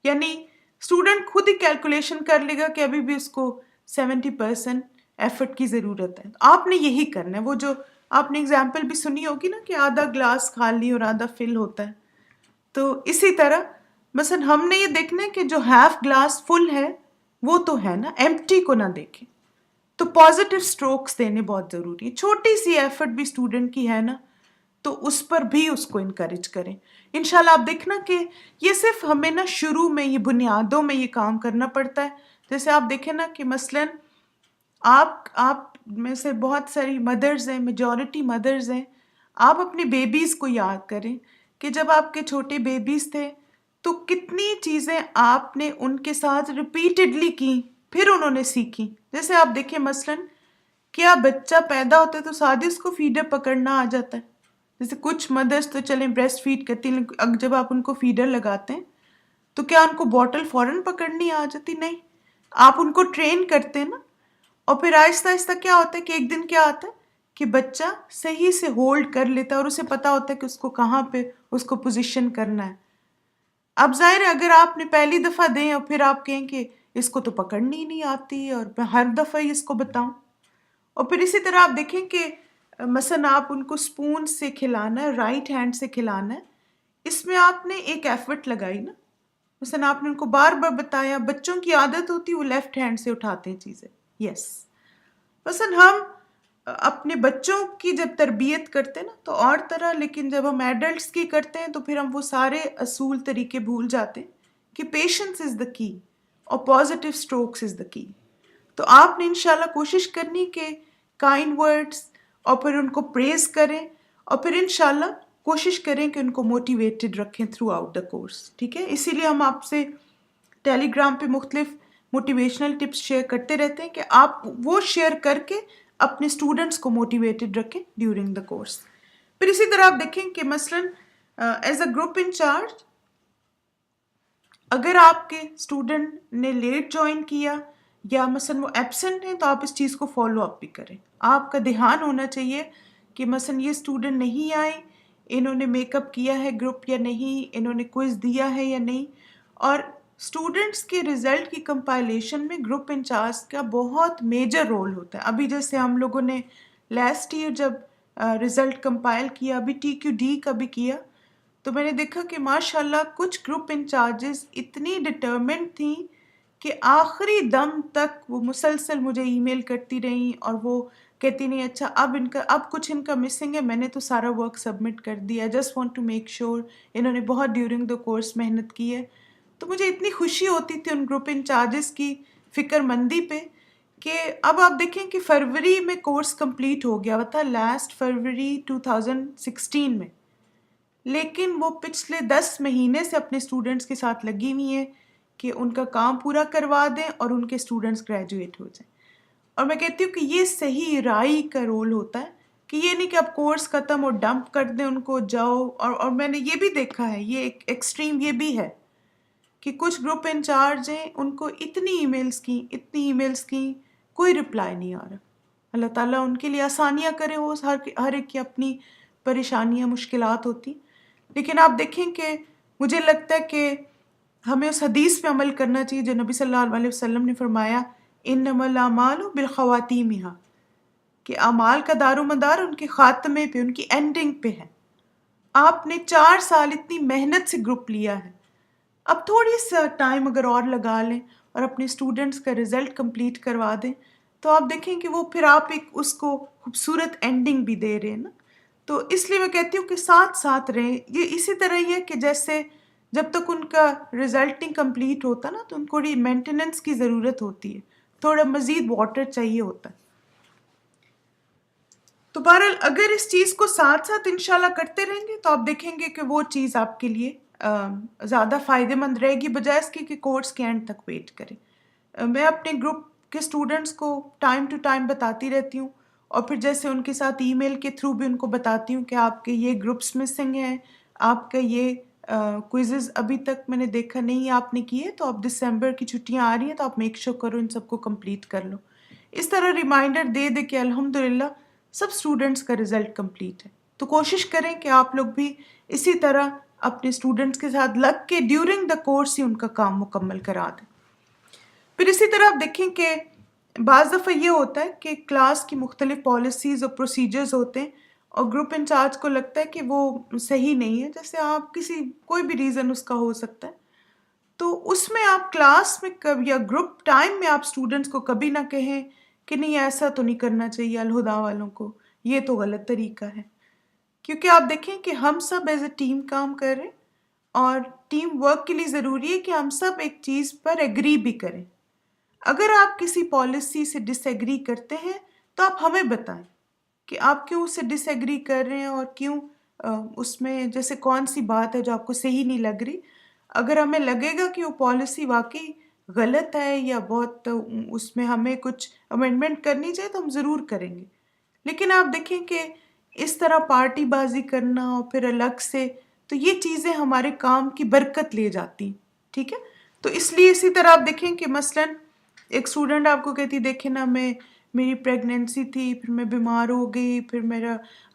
یعنی اسٹوڈنٹ خود ہی کیلکولیشن کر لے گا کہ ابھی بھی اس کو 70% ایفرٹ کی ضرورت ہے. آپ نے یہی کرنا ہے. وہ جو آپ نے اگزامپل بھی سنی ہوگی نا کہ آدھا گلاس خالی اور آدھا فل ہوتا ہے، تو اسی طرح مثلا ہم نے یہ دیکھنا ہے کہ جو ہاف گلاس فل ہے وہ تو ہے نا، ایمپٹی کو نہ دیکھیں. تو پازیٹیو سٹروکس دینے بہت ضروری ہے. چھوٹی سی ایفرٹ بھی اسٹوڈنٹ کی ہے نا تو اس پر بھی اس کو انکریج کریں. انشاءاللہ آپ دیکھنا کہ یہ صرف ہمیں نا شروع میں یہ بنیادوں میں یہ کام کرنا پڑتا ہے. جیسے آپ دیکھیں نا کہ مثلاً آپ میں سے بہت ساری مدرز ہیں، میجورٹی مدرز ہیں، آپ اپنے بیبیز کو یاد کریں کہ جب آپ کے چھوٹے بیبیز تھے تو کتنی چیزیں آپ نے ان کے ساتھ ریپیٹڈلی کی، پھر انہوں نے سیکھی. جیسے آپ دیکھیں مثلاً کیا بچہ پیدا ہوتا ہے تو ساتھ ہی اس کو فیڈر پکڑنا آ جاتا ہے؟ جیسے کچھ مدرس تو چلیں بریسٹ فیڈ کرتی ہیں، لیکن جب آپ ان کو فیڈر لگاتے ہیں تو کیا ان کو بوٹل فوراً پکڑنی آ جاتی؟ نہیں، آپ ان کو ٹرین کرتے ہیں نا، اور پھر آہستہ آہستہ کیا ہوتا ہے کہ ایک دن کیا آتا ہے کہ بچہ صحیح سے ہولڈ کر لیتا ہے اور اسے پتا ہوتا ہے کہ اس کو کہاں پہ اس کو پوزیشن کرنا ہے۔ اب ظاہر ہے اگر آپ نے پہلی دفعہ دیں اور پھر آپ کہیں کہ اس کو تو پکڑنی ہی نہیں آتی اور میں ہر دفعہ ہی اس کو بتاؤں، اور پھر اسی طرح آپ دیکھیں کہ مثلا آپ ان کو سپون سے کھلانا ہے، رائٹ ہینڈ سے کھلانا ہے، اس میں آپ نے ایک ایفرٹ لگائی نا، مثلا آپ نے ان کو بار بار بتایا، بچوں کی عادت ہوتی ہے وہ لیفٹ ہینڈ سے اٹھاتے ہیں چیزیں، یس۔ مثلا ہم اپنے بچوں کی جب تربیت کرتے ہیں نا تو اور طرح، لیکن جب ہم ایڈلٹس کی کرتے ہیں تو پھر ہم وہ سارے اصول طریقے بھول جاتے ہیں کہ پیشنس از دا کی اور پازیٹیو اسٹروکس از دا کی۔ تو آپ نے انشاءاللہ کوشش کرنی کہ کائنڈ ورڈز اور پھر ان کو پریز کریں، اور پھر انشاءاللہ کوشش کریں کہ ان کو موٹیویٹڈ رکھیں تھرو آؤٹ دا کورس، ٹھیک ہے؟ اسی لیے ہم آپ سے ٹیلی گرام پہ مختلف موٹیویشنل ٹپس شیئر کرتے رہتے ہیں کہ آپ وہ شیئر کر کے اپنے اسٹوڈنٹس کو موٹیویٹڈ رکھیں ڈیورنگ دا کورس۔ پھر اسی طرح آپ دیکھیں کہ مثلاً ایز اے گروپ انچارج اگر آپ کے اسٹوڈنٹ نے لیٹ جوائن کیا یا مثلا وہ ایبسنٹ ہیں تو آپ اس چیز کو فالو اپ بھی کریں۔ آپ کا دھیان ہونا چاہیے کہ مثلا یہ اسٹوڈنٹ نہیں آئے، انہوں نے میک اپ کیا ہے گروپ یا نہیں، انہوں نے کوئز دیا ہے یا نہیں، اور اسٹوڈنٹس کے رزلٹ کی کمپائلیشن میں گروپ انچارج کا بہت میجر رول ہوتا ہے۔ ابھی جیسے ہم لوگوں نے لاسٹ ایئر جب رزلٹ کمپائل کیا، ابھی ٹی کیو ڈی کا بھی کیا، تو میں نے دیکھا کہ ماشاءاللہ کچھ گروپ انچارجز اتنی ڈٹرمنٹ تھیں کہ آخری دم تک وہ مسلسل مجھے ای میل کرتی رہیں اور وہ کہتی نہیں اچھا اب کچھ ان کا مسنگ ہے، میں نے تو سارا ورک سبمٹ کر دیا، just want to make sure. انہوں نے بہت ڈیورنگ دا کورس محنت کی ہے، تو مجھے اتنی خوشی ہوتی تھی ان گروپ انچارجز کی فکر مندی پہ کہ اب آپ دیکھیں کہ فروری میں کورس کمپلیٹ ہو گیا تھا، لاسٹ فروری 2016 میں، لیکن وہ پچھلے 10 مہینے سے اپنے اسٹوڈنٹس کے ساتھ لگی ہوئی ہیں کہ ان کا کام پورا کروا دیں اور ان کے اسٹوڈنٹس گریجویٹ ہو جائیں۔ اور میں کہتی ہوں کہ یہ صحیح رائی کا رول ہوتا ہے کہ یہ نہیں کہ آپ کورس ختم اور ڈمپ کر دیں ان کو، جاؤ، اور میں نے یہ بھی دیکھا ہے، یہ ایک ایکسٹریم یہ بھی ہے کہ کچھ گروپ انچارج ہیں ان کو اتنی ای میلز کی کوئی رپلائی نہیں آ رہا۔ اللہ تعالیٰ ان کے لیے آسانیاں کرے، وہ ہر ایک کی اپنی پریشانیاں مشکلات ہوتی، لیکن آپ دیکھیں کہ مجھے لگتا ہے کہ ہمیں اس حدیث پہ عمل کرنا چاہیے جو نبی صلی اللہ علیہ وسلم نے فرمایا انما الاعمال بالخواتیمہا، کہ اعمال کا دار و مدار ان کے خاتمے پہ، ان کی اینڈنگ پہ ہے۔ آپ نے 4 سال اتنی محنت سے گروپ لیا ہے، اب تھوڑی سا ٹائم اگر اور لگا لیں اور اپنے اسٹوڈنٹس کا رزلٹ کمپلیٹ کروا دیں تو آپ دیکھیں کہ وہ پھر آپ ایک اس کو خوبصورت اینڈنگ بھی دے رہے ہیں نا۔ تو اس لیے میں کہتی ہوں کہ ساتھ رہیں، یہ اسی طرح ہی ہے کہ جیسے جب تک ان کا رزلٹ نہیں کمپلیٹ ہوتا نا تو ان کو مینٹیننس کی ضرورت ہوتی ہے، تھوڑا مزید واٹر چاہیے ہوتا ہے۔ تو بہرحال اگر اس چیز کو ساتھ انشاءاللہ کرتے رہیں گے تو آپ دیکھیں گے کہ وہ چیز آپ کے لیے زیادہ فائدہ مند رہے گی بجائے اس کے کہ کورس کے اینڈ تک ویٹ کریں۔ میں اپنے گروپ کے اسٹوڈنٹس کو ٹائم ٹو ٹائم بتاتی رہتی ہوں، اور پھر جیسے ان کے ساتھ ای میل کے تھرو بھی ان کو بتاتی ہوں کہ آپ کے یہ گروپس مسنگ ہیں، آپ کا یہ کوئزز ابھی تک میں نے دیکھا نہیں آپ نے کیے، تو اب دسمبر کی چھٹیاں آ رہی ہیں تو آپ میک شور کرو ان سب کو کمپلیٹ کر لو۔ اس طرح ریمائنڈر دے دے کہ الحمدللہ سب اسٹوڈنٹس کا رزلٹ کمپلیٹ ہے۔ تو کوشش کریں کہ آپ لوگ بھی اسی طرح اپنے اسٹوڈنٹس کے ساتھ لگ کے ڈیورنگ دا کورس ہی ان کا کام مکمل کرا دیں۔ پھر اسی طرح آپ دیکھیں کہ بعض دفعہ یہ ہوتا ہے کہ کلاس کی مختلف پالیسیز اور پروسیجرز ہوتے ہیں اور گروپ انچارج کو لگتا ہے کہ وہ صحیح نہیں ہے، جیسے آپ کوئی بھی ریزن اس کا ہو سکتا ہے، تو اس میں آپ کلاس میں یا گروپ ٹائم میں آپ اسٹوڈنٹس کو کبھی نہ کہیں کہ نہیں ایسا تو نہیں کرنا چاہیے الہدا والوں کو، یہ تو غلط طریقہ ہے، کیونکہ آپ دیکھیں کہ ہم سب ایز اے ٹیم کام کر رہے ہیں اور ٹیم ورک کے لیے ضروری ہے کہ ہم سب ایک چیز پر ایگری بھی کریں۔ اگر آپ کسی پالیسی سے ڈس ایگری کرتے ہیں تو آپ ہمیں بتائیں کہ آپ کیوں اسے ڈس ایگری کر رہے ہیں اور کیوں اس میں جیسے کون سی بات ہے جو آپ کو صحیح نہیں لگ رہی۔ اگر ہمیں لگے گا کہ وہ پالیسی واقعی غلط ہے یا بہت اس میں ہمیں کچھ امینڈمنٹ کرنی چاہیے تو ہم ضرور کریں گے، لیکن آپ دیکھیں کہ اس طرح پارٹی بازی کرنا اور پھر الگ سے، تو یہ چیزیں ہمارے کام کی برکت لے جاتی ہیں، ٹھیک ہے. تو اس لیے اسی طرح آپ دیکھیں کہ مثلاً ایک اسٹوڈنٹ آپ کو کہتی دیکھیں نا میری پریگنینسی تھی، پھر میں بیمار ہو گئی، پھر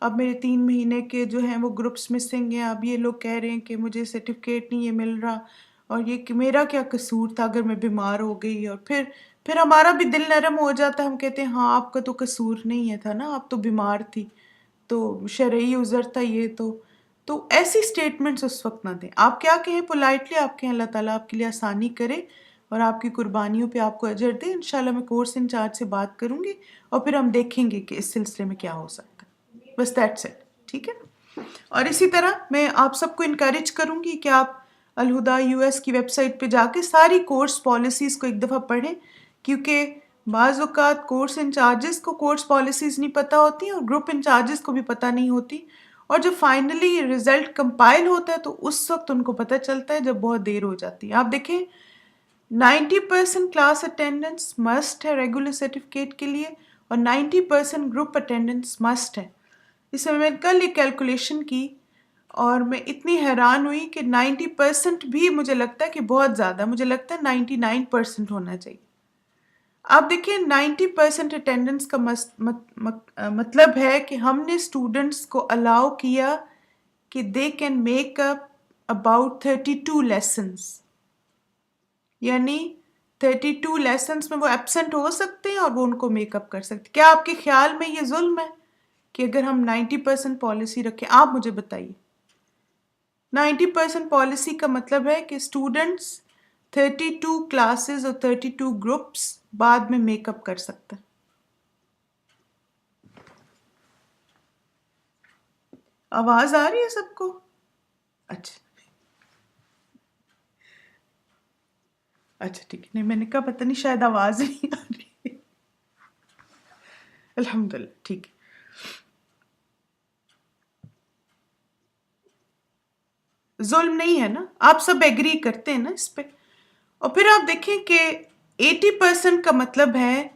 اب میرے 3 مہینے کے جو ہیں وہ گروپس مسنگ ہیں، اب یہ لوگ کہہ رہے ہیں کہ مجھے سرٹیفکیٹ نہیں یہ مل رہا، اور یہ کہ میرا کیا قصور تھا اگر میں بیمار ہو گئی. اور پھر ہمارا بھی دل نرم ہو جاتا ہے، ہم کہتے ہیں ہاں آپ کا تو قصور نہیں ہے تھا نا، آپ تو بیمار تھی، تو شرعی عذر تھا یہ. تو ایسی سٹیٹمنٹس اس وقت نہ دیں. آپ کیا کہیں پولائٹلی، آپ کہیں اللہ تعالیٰ آپ کے لیے آسانی کرے اور آپ کی قربانیوں پہ آپ کو اجر دے. انشاءاللہ میں کورس انچارج سے بات کروں گی اور پھر ہم دیکھیں گے کہ اس سلسلے میں کیا ہو سکتا ہے. بس دیٹس اٹ، ٹھیک ہے. اور اسی طرح میں آپ سب کو انکریج کروں گی کہ آپ الہدا US کی ویب سائٹ پہ جا کے ساری کورس پالیسیز کو ایک دفعہ پڑھیں، کیونکہ بعض اوقات کورس انچارجز کو کورس پالیسیز نہیں پتہ ہوتی اور گروپ انچارجز کو بھی پتہ نہیں ہوتی، اور جب فائنلی رزلٹ کمپائل ہوتا ہے تو اس وقت ان کو پتہ چلتا ہے جب بہت دیر ہو جاتی ہے. آپ دیکھیں 90% کلاس اٹینڈنس مسٹ ہے ریگولر سرٹیفکیٹ کے لیے، اور 90% گروپ اٹینڈنس مسٹ ہے. اس میں نے کل ایک کیلکولیشن کی اور میں اتنی حیران ہوئی کہ 90% بھی مجھے لگتا ہے کہ بہت زیادہ، مجھے لگتا ہے 99% ہونا چاہیے. آپ دیکھیں 90% اٹینڈنس کا مطلب ہے کہ ہم نے اسٹوڈنٹس کو الاؤ کیا کہ they can make up about 32 lessons, یعنی 32 لیسنس میں وہ ایبسنٹ ہو سکتے ہیں اور وہ ان کو میک اپ کر سکتے. کیا آپ کے خیال میں یہ ظلم ہے کہ اگر ہم 90% پالیسی رکھیں؟ آپ مجھے بتائیے. 90% پالیسی کا مطلب ہے کہ اسٹوڈنٹس 32 کلاسز اور 32 گروپس بعد میں میک اپ کر سکتا ہے. آواز آ رہی ہے سب کو؟ اچھا ٹھیک ہے. نہیں میں نے کہا پتہ نہیں شاید آواز نہیں آ رہی. الحمدللہ ٹھیک ہے. ظلم نہیں ہے نا، آپ سب ایگری کرتے ہیں نا اس پہ. اور پھر آپ دیکھیں کہ 80% کا مطلب ہے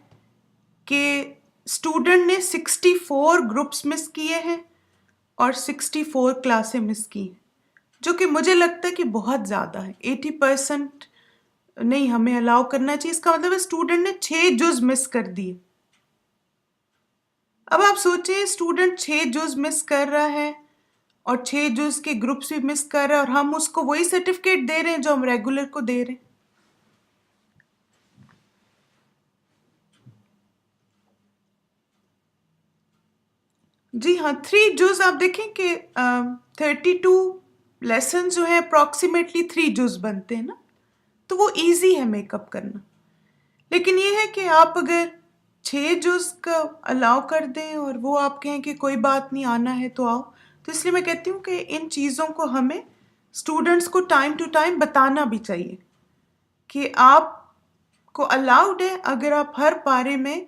کہ اسٹوڈنٹ نے 64 گروپس مس کیے ہیں اور 64 کلاسیں مس کی ہیں، جو کہ مجھے لگتا ہے کہ بہت زیادہ ہے. 80% نہیں ہمیں الاؤ کرنا چاہیے. اس کا مطلب ہے اسٹوڈنٹ نے 6 جز مس کر دیے. اب آپ سوچیں اسٹوڈنٹ 6 جز مس کر رہا ہے اور 6 جز کے گروپس بھی مس کر رہا ہے، اور ہم اس کو وہی سرٹیفکیٹ دے رہے ہیں جو ہم ریگولر کو دے رہے ہیں. جی ہاں 3 جز آپ دیکھیں کہ 32 لیسن جو ہیں اپروکسیمیٹلی 3 جز بنتے ہیں نا، تو وہ ایزی ہے میک اپ کرنا. لیکن یہ ہے کہ آپ اگر 6 جز کا الاؤ کر دیں اور وہ آپ کہیں کہ کوئی بات نہیں آنا ہے تو آؤ، تو اس لیے میں کہتی ہوں کہ ان چیزوں کو ہمیں اسٹوڈنٹس کو ٹائم ٹو ٹائم بتانا بھی چاہیے کہ آپ کو الاؤڈ ہے اگر آپ ہر پارے میں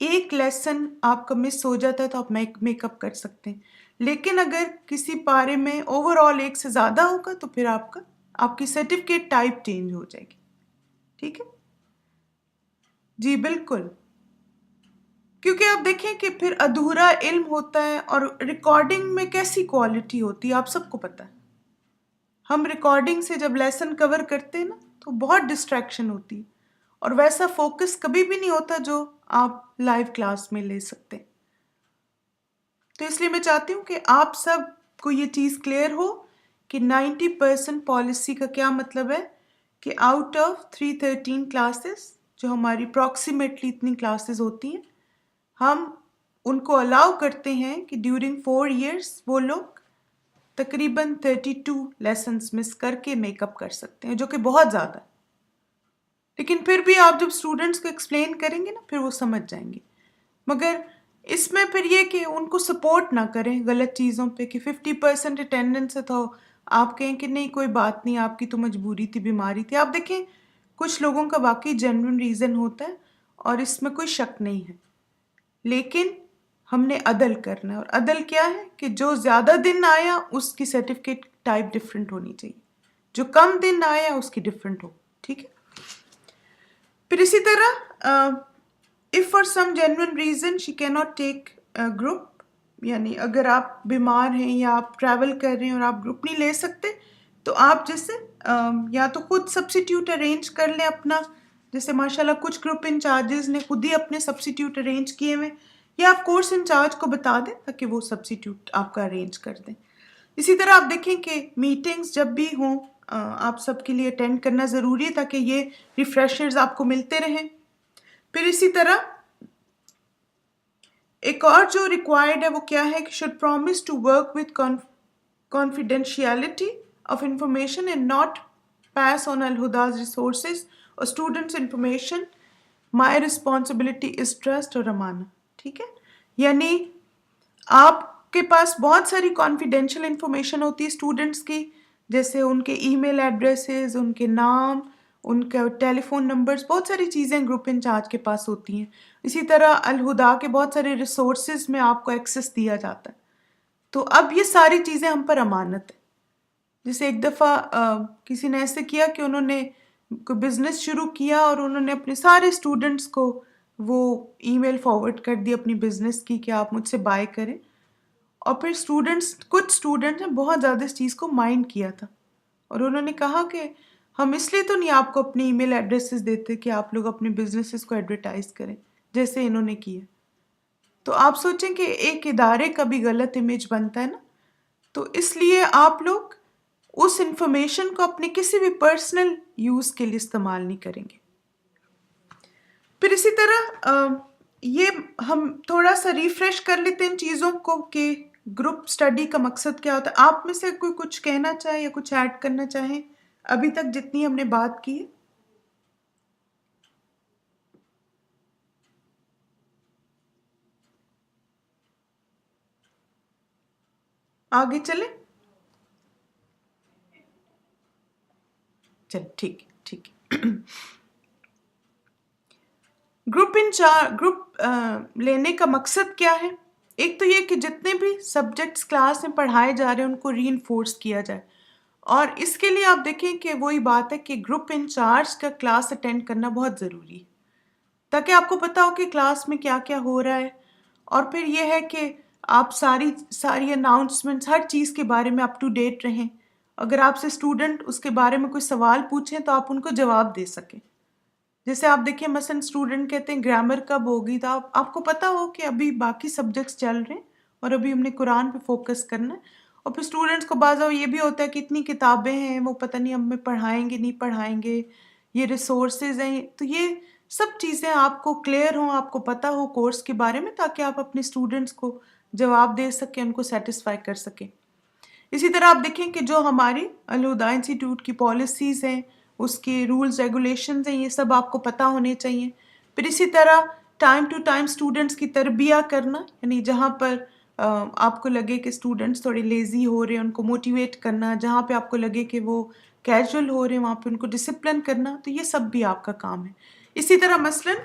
ایک لیسن آپ کا مس ہو جاتا ہے تو آپ میک اپ کر سکتے ہیں. لیکن اگر کسی پارے میں اوور آل ایک سے زیادہ ہوگا تو پھر آپ کی سرٹیفکیٹ ٹائپ چینج ہو جائے گی. ٹھیک ہے جی بالکل، کیونکہ آپ دیکھیں کہ پھر ادھورا علم ہوتا ہے، اور ریکارڈنگ میں کیسی کوالٹی ہوتی ہے آپ سب کو پتہ ہے. ہم ریکارڈنگ سے جب لیسن کور کرتے ہیں نا تو بہت ڈسٹریکشن ہوتی ہے، اور ویسا فوکس کبھی بھی نہیں ہوتا جو آپ لائیو کلاس میں لے سکتے. تو اس لیے میں چاہتی ہوں کہ آپ سب کو یہ چیز کلیئر ہو کہ 90% پالیسی کا کیا مطلب ہے کہ آؤٹ آف 313 کلاسز جو ہماری اپروکسیمیٹلی اتنی کلاسز ہوتی ہیں، ہم ان کو الاؤ کرتے ہیں کہ ڈیورنگ 4 ایئرس وہ لوگ تقریباً 32 لیسنس مس کر کے میک اپ کر سکتے ہیں، جو کہ بہت زیادہ ہے. لیکن پھر بھی آپ جب اسٹوڈنٹس کو ایکسپلین کریں گے نا پھر وہ سمجھ جائیں گے. مگر اس میں پھر یہ کہ ان کو سپورٹ نہ کریں غلط چیزوں پہ کہ 50% اٹینڈنس ہے تو آپ کہیں کہ نہیں کوئی بات نہیں، آپ کی تو مجبوری تھی، بیماری تھی. آپ دیکھیں کچھ لوگوں کا واقعی جینوئن ریزن ہوتا ہے اور اس میں کوئی شک نہیں ہے، لیکن ہم نے عدل کرنا ہے. اور عدل کیا ہے کہ جو زیادہ دن آیا اس کی سرٹیفکیٹ ٹائپ ڈفرینٹ ہونی چاہیے، جو کم دن آیا اس کی ڈفرینٹ ہو. ٹھیک ہے. پھر اسی طرح if for some genuine reason she cannot take a group یعنی اگر آپ بیمار ہیں یا آپ ٹریول کر رہے ہیں اور آپ گروپ نہیں لے سکتے تو آپ جیسے یا تو خود سبسٹیوٹ ارینج کر لیں اپنا، جیسے ماشاءاللہ کچھ گروپ انچارجز نے خود ہی اپنے سبسٹیوٹ ارینج کیے ہوئے، یا آپ کورس انچارج کو بتا دیں تاکہ وہ سبسٹیوٹ آپ کا ارینج کر دیں۔ اسی طرح آپ دیکھیں کہ میٹنگز جب بھی ہوں آپ سب کے لیے اٹینڈ کرنا ضروری ہے تاکہ یہ ریفریشرز آپ کو ملتے رہیں۔ پھر اسی طرح ایک اور جو ریکوائرڈ ہے وہ کیا ہے کہ should promise to work with confidentiality of information and not pass on Al-Huda's resources or students' information. My responsibility is trust اور امانہ، ٹھیک ہے؟ یعنی آپ کے پاس بہت ساری کانفیڈینشیل انفارمیشن ہوتی ہے اسٹوڈنٹس کی، جیسے ان کے ای میل ایڈریسز، ان کے نام، ان کا ٹیلی فون نمبرز، بہت ساری چیزیں گروپ انچارج کے پاس ہوتی ہیں۔ اسی طرح الہدا کے بہت سارے ریسورسز میں آپ کو ایکسیس دیا جاتا ہے، تو اب یہ ساری چیزیں ہم پر امانت ہے۔ جیسے ایک دفعہ کسی نے ایسے کیا کہ انہوں نے کوئی بزنس شروع کیا اور انہوں نے اپنے سارے اسٹوڈنٹس کو وہ ای میل فارورڈ کر دی اپنی بزنس کی کہ آپ مجھ سے بائی کریں، اور پھر کچھ اسٹوڈنٹس نے بہت زیادہ اس چیز کو مائنڈ کیا تھا، اور انہوں نے کہا کہ ہم اس لیے تو نہیں آپ کو اپنے ای میل ایڈریسز دیتے کہ آپ لوگ اپنے بزنسز کو ایڈورٹائز کریں جیسے انہوں نے کیا۔ تو آپ سوچیں کہ ایک ادارے کا بھی غلط امیج بنتا ہے نا، تو اس لیے آپ لوگ اس انفارمیشن کو اپنے کسی بھی پرسنل یوز کے لیے استعمال نہیں کریں گے۔ پھر اسی طرح یہ ہم تھوڑا سا ریفریش کر لیتے ہیں ان چیزوں کو کہ گروپ اسٹڈی کا مقصد کیا ہوتا ہے۔ آپ میں سے کوئی کچھ کہنا چاہے یا کچھ ایڈ کرنا چاہیں ابھی تک جتنی ہم نے بات کی ہے؟ آگے چلیں؟ چل ٹھیک ہے۔ گروپ لینے کا مقصد کیا ہے؟ ایک تو یہ کہ جتنے بھی سبجیکٹس کلاس میں پڑھائے جا رہے ہیں ان کو ری انفورس کیا جائے، اور اس کے لیے آپ دیکھیں کہ وہی بات ہے کہ گروپ انچارج کا کلاس اٹینڈ کرنا بہت ضروری ہے تاکہ آپ کو پتہ ہو کہ کلاس میں کیا کیا ہو رہا ہے، اور پھر یہ ہے کہ آپ ساری اناؤنسمنٹس ہر چیز کے بارے میں اپ ٹو ڈیٹ رہیں۔ اگر آپ سے اسٹوڈنٹ اس کے بارے میں کوئی سوال پوچھیں تو آپ ان کو جواب دے سکیں۔ جیسے آپ دیکھیں مثلا اسٹوڈنٹ کہتے ہیں گرامر کب ہوگی، تو آپ کو پتہ ہو کہ ابھی باقی سبجیکٹس چل رہے ہیں اور ابھی ہم نے قرآن پہ فوکس کرنا ہے، اور پھر اسٹوڈنٹس کو بعض یہ بھی ہوتا ہے کہ اتنی کتابیں ہیں وہ پتہ نہیں ہمیں پڑھائیں گے نہیں پڑھائیں گے، یہ ریسورسز ہیں، تو یہ سب چیزیں آپ کو کلیئر ہوں، آپ کو پتہ ہو کورس کے بارے میں تاکہ آپ اپنے اسٹوڈنٹس کو جواب دے سکیں، ان کو سیٹسفائی کر سکیں۔ اسی طرح آپ دیکھیں کہ جو ہماری الہدا انسٹیٹیوٹ کی پالیسیز ہیں، اس کے رولز ریگولیشنز ہیں، یہ سب آپ کو پتہ ہونے چاہیے۔ پھر اسی طرح ٹائم ٹو ٹائم اسٹوڈنٹس کی تربیہ کرنا، یعنی جہاں پر آپ کو لگے کہ اسٹوڈنٹس تھوڑے لیزی ہو رہے ہیں ان کو موٹیویٹ کرنا، جہاں پہ آپ کو لگے کہ وہ کیجول ہو رہے ہیں وہاں پہ ان کو ڈسپلن کرنا، تو یہ سب بھی آپ کا کام ہے۔ اسی طرح مثلاً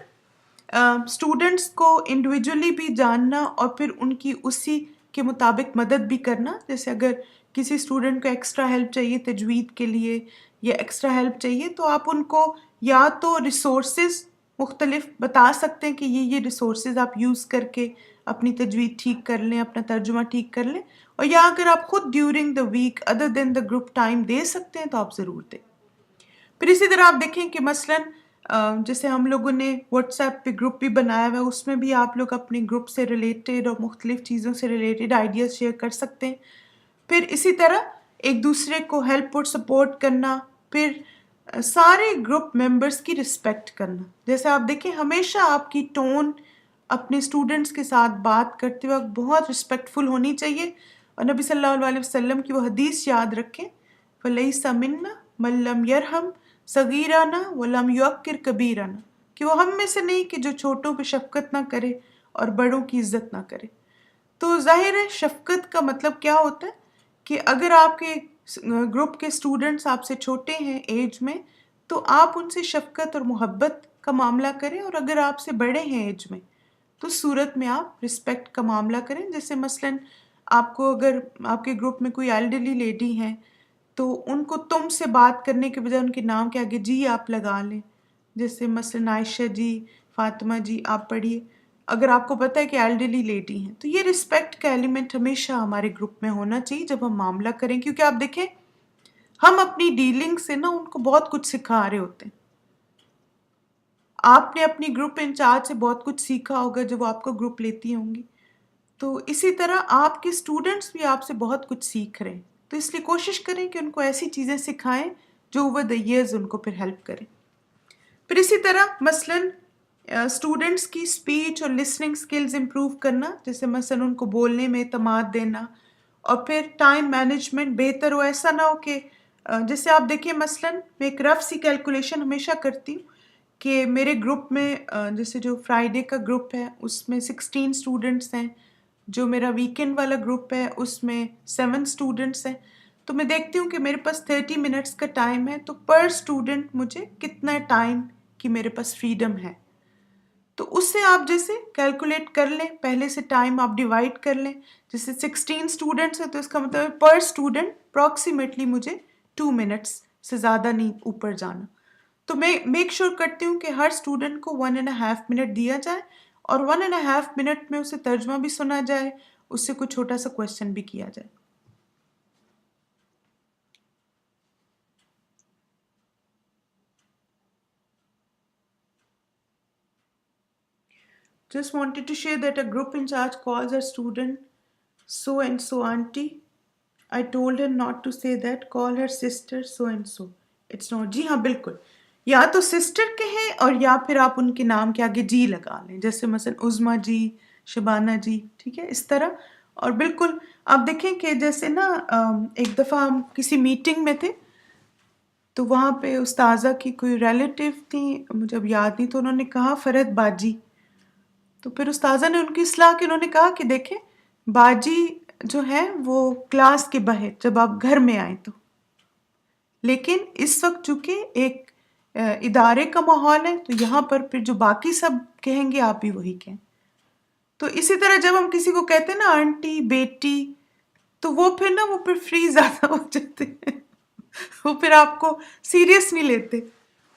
اسٹوڈنٹس کو انڈیویجولی بھی جاننا اور پھر ان کی اسی کے مطابق مدد بھی کرنا، جیسے اگر کسی اسٹوڈنٹ کو ایکسٹرا ہیلپ چاہیے تجوید کے لیے یا ایکسٹرا ہیلپ چاہیے تو آپ ان کو یا تو ریسورسز مختلف بتا سکتے ہیں کہ یہ ریسورسز آپ یوز کر کے اپنی تجوید ٹھیک کر لیں، اپنا ترجمہ ٹھیک کر لیں، اور یا اگر آپ خود during the week other than the group time دے سکتے ہیں تو آپ ضرور دیں۔ پھر اسی طرح آپ دیکھیں کہ مثلاً جیسے ہم لوگوں نے واٹس ایپ پہ گروپ بھی بنایا ہوا ہے، اس میں بھی آپ لوگ اپنے گروپ سے ریلیٹڈ اور مختلف چیزوں سے ریلیٹڈ آئیڈیاز شیئر کر سکتے ہیں۔ پھر اسی طرح ایک دوسرے کو ہیلپ اور سپورٹ کرنا، پھر سارے گروپ ممبرس کی رسپیکٹ کرنا۔ جیسے آپ دیکھیں ہمیشہ آپ کی ٹون اپنے اسٹوڈنٹس کے ساتھ بات کرتے وقت بہت رسپیکٹفل ہونی چاہیے، اور نبی صلی اللہ علیہ وسلم کی وہ حدیث یاد رکھیں، فَلَيْسَ مِنَّا مَن لَّمْ يَرْحَمْ صَغِيرَنَا وَلَمْ يُوَقِّرْ كَبِيرَنَا، کہ وہ ہم میں سے نہیں کہ جو چھوٹوں پہ شفقت نہ کرے اور بڑوں کی عزت نہ کرے۔ تو ظاہر ہے شفقت کا مطلب کیا ہوتا ہے کہ اگر آپ کے گروپ کے اسٹوڈنٹس آپ سے چھوٹے ہیں ایج میں تو آپ ان سے شفقت اور محبت کا معاملہ کریں، اور اگر آپ سے بڑے ہیں ایج میں تو صورت میں آپ رسپیکٹ کا معاملہ کریں۔ جیسے مثلاً آپ کو اگر آپ کے گروپ میں کوئی ایلڈرلی لیڈی ہیں تو ان کو تم سے بات کرنے کے بجائے ان کے نام کے آگے جی آپ لگا لیں، جیسے مثلاً عائشہ جی، فاطمہ جی آپ پڑھیے، اگر آپ کو پتہ ہے کہ ایلڈرلی لیڈی ہیں، تو یہ رسپیکٹ کا ایلیمنٹ ہمیشہ ہمارے گروپ میں ہونا چاہیے جب ہم معاملہ کریں، کیونکہ آپ دیکھیں ہم اپنی ڈیلنگ سے نا ان کو بہت کچھ سکھا رہے ہوتے ہیں. آپ نے اپنی گروپ انچارج سے بہت کچھ سیکھا ہوگا جب وہ آپ کو گروپ لیتی ہوں گی، تو اسی طرح آپ کے اسٹوڈنٹس بھی آپ سے بہت کچھ سیکھ رہے ہیں، تو اس لیے کوشش کریں کہ ان کو ایسی چیزیں سکھائیں جو اوور دا ایئرز ان کو پھر ہیلپ کریں. پھر اسی طرح مثلاً اسٹوڈنٹس کی اسپیچ اور لسننگ اسکلز امپروو کرنا، جیسے مثلاً ان کو بولنے میں اعتماد دینا، اور پھر ٹائم مینجمنٹ بہتر ہو. ایسا نہ ہو کہ جیسے آپ دیکھیں مثلاً میں ایک رف سی کیلکولیشن ہمیشہ کرتی ہوں کہ میرے گروپ میں جیسے جو فرائیڈے کا گروپ ہے اس میں 16 اسٹوڈنٹس ہیں، جو میرا ویکینڈ والا گروپ ہے اس میں 7 اسٹوڈنٹس ہیں، تو میں دیکھتی ہوں کہ میرے پاس 30 منٹس کا ٹائم ہے، تو پر اسٹوڈنٹ مجھے کتنا ٹائم کی میرے پاس فریڈم ہے. تو اس سے آپ جیسے کیلکولیٹ کر لیں، پہلے سے ٹائم آپ ڈیوائڈ کر لیں. جیسے 16 اسٹوڈنٹس ہیں تو اس کا مطلب پر اسٹوڈنٹ اپروکسیمیٹلی مجھے 2 منٹس سے زیادہ نہیں اوپر جانا. تو میں میک شیور کرتی ہوں کہ ہر اسٹوڈنٹ کو 1.5 منٹ دیا جائے، اور 1.5 منٹ میں اسے ترجمہ بھی سنا جائے، اس سے کوئی چھوٹا سا کویشچن بھی کیا جائے. Just wanted to share that a group in charge calls her student so and so auntie. I told her not to say that. Call her sister so and so. It's not. جی ہاں بالکل، یا تو sister کہیں اور یا پھر آپ ان کے نام کے آگے جی لگا لیں، جیسے مثلا عظمیٰ جی، شبانہ جی، ٹھیک ہے اس طرح. اور بالکل آپ دیکھیں کہ جیسے نا ایک دفعہ ہم کسی میٹنگ میں تھے، تو وہاں پہ استاذہ کی کوئی ریلیٹیو تھی، مجھے اب یاد نہیں، تو انہوں نے کہا فرحت باجی. تو پھر استاذہ نے ان کی اصلاح کی، انہوں نے کہا کہ دیکھیں باجی جو ہے وہ کلاس کے باہر جب آپ گھر میں آئیں تو، لیکن اس وقت چونکہ ایک ادارے کا ماحول ہے تو یہاں پر پھر جو باقی سب کہیں گے آپ بھی وہی کہیں. تو اسی طرح جب ہم کسی کو کہتے ہیں نا آنٹی، بیٹی، تو وہ پھر فری زیادہ ہو جاتے ہیں، وہ پھر آپ کو سیریس نہیں لیتے،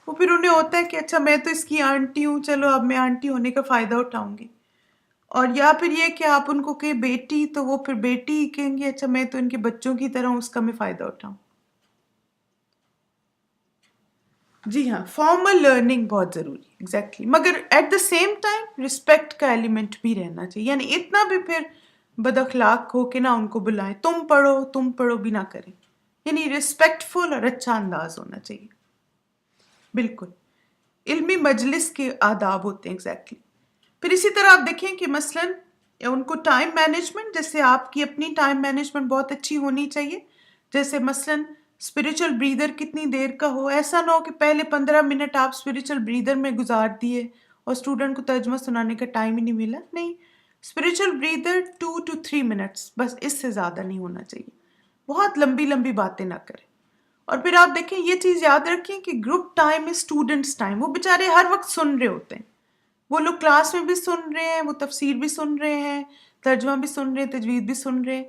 وہ پھر انہیں ہوتا ہے کہ اچھا میں تو اس کی آنٹی ہوں، چلو اب میں آنٹی ہونے کا فائدہ اٹھاؤں گی. اور یا پھر یہ کہ آپ ان کو کہیں بیٹی تو وہ پھر بیٹی ہی کہیں گے، اچھا میں تو ان کے بچوں کی طرح ہوں، اس کا میں فائدہ اٹھاؤں. جی ہاں، فارمل لرننگ بہت ضروری ہے، ایگزیکٹلی، مگر at the same time respect کا ایلیمنٹ بھی رہنا چاہیے. یعنی اتنا بھی پھر بد اخلاق ہو کے نہ ان کو بلائیں، تم پڑھو بھی نہ کریں. یعنی رسپیکٹفل اور اچھا انداز ہونا چاہیے. بالکل علمی مجلس کے آداب ہوتے ہیں، ایگزیکٹلی. پھر اسی طرح آپ دیکھیں کہ مثلاً ان کو ٹائم مینجمنٹ، جیسے آپ کی اپنی ٹائم مینجمنٹ بہت اچھی ہونی چاہیے. جیسے مثلاً اسپریچول بریدر کتنی دیر کا ہو، ایسا نہ ہو کہ پہلے 15 منٹ آپ اسپریچول بریدر میں گزار دیے اور اسٹوڈنٹ کو ترجمہ سنانے کا ٹائم ہی نہیں ملا. نہیں، اسپریچول بریدر 2 to 3 منٹس، بس اس سے زیادہ نہیں ہونا چاہیے. بہت لمبی لمبی باتیں نہ کریں. اور پھر آپ دیکھیں یہ چیز یاد رکھیں کہ گروپ ٹائم ہے اسٹوڈنٹس ٹائم. وہ بیچارے ہر وقت سن رہے ہوتے ہیں، وہ لوگ کلاس میں بھی سن رہے ہیں، وہ تفسیر بھی سن رہے ہیں، ترجمہ بھی سن رہے ہیں، تجوید بھی سن رہے ہیں،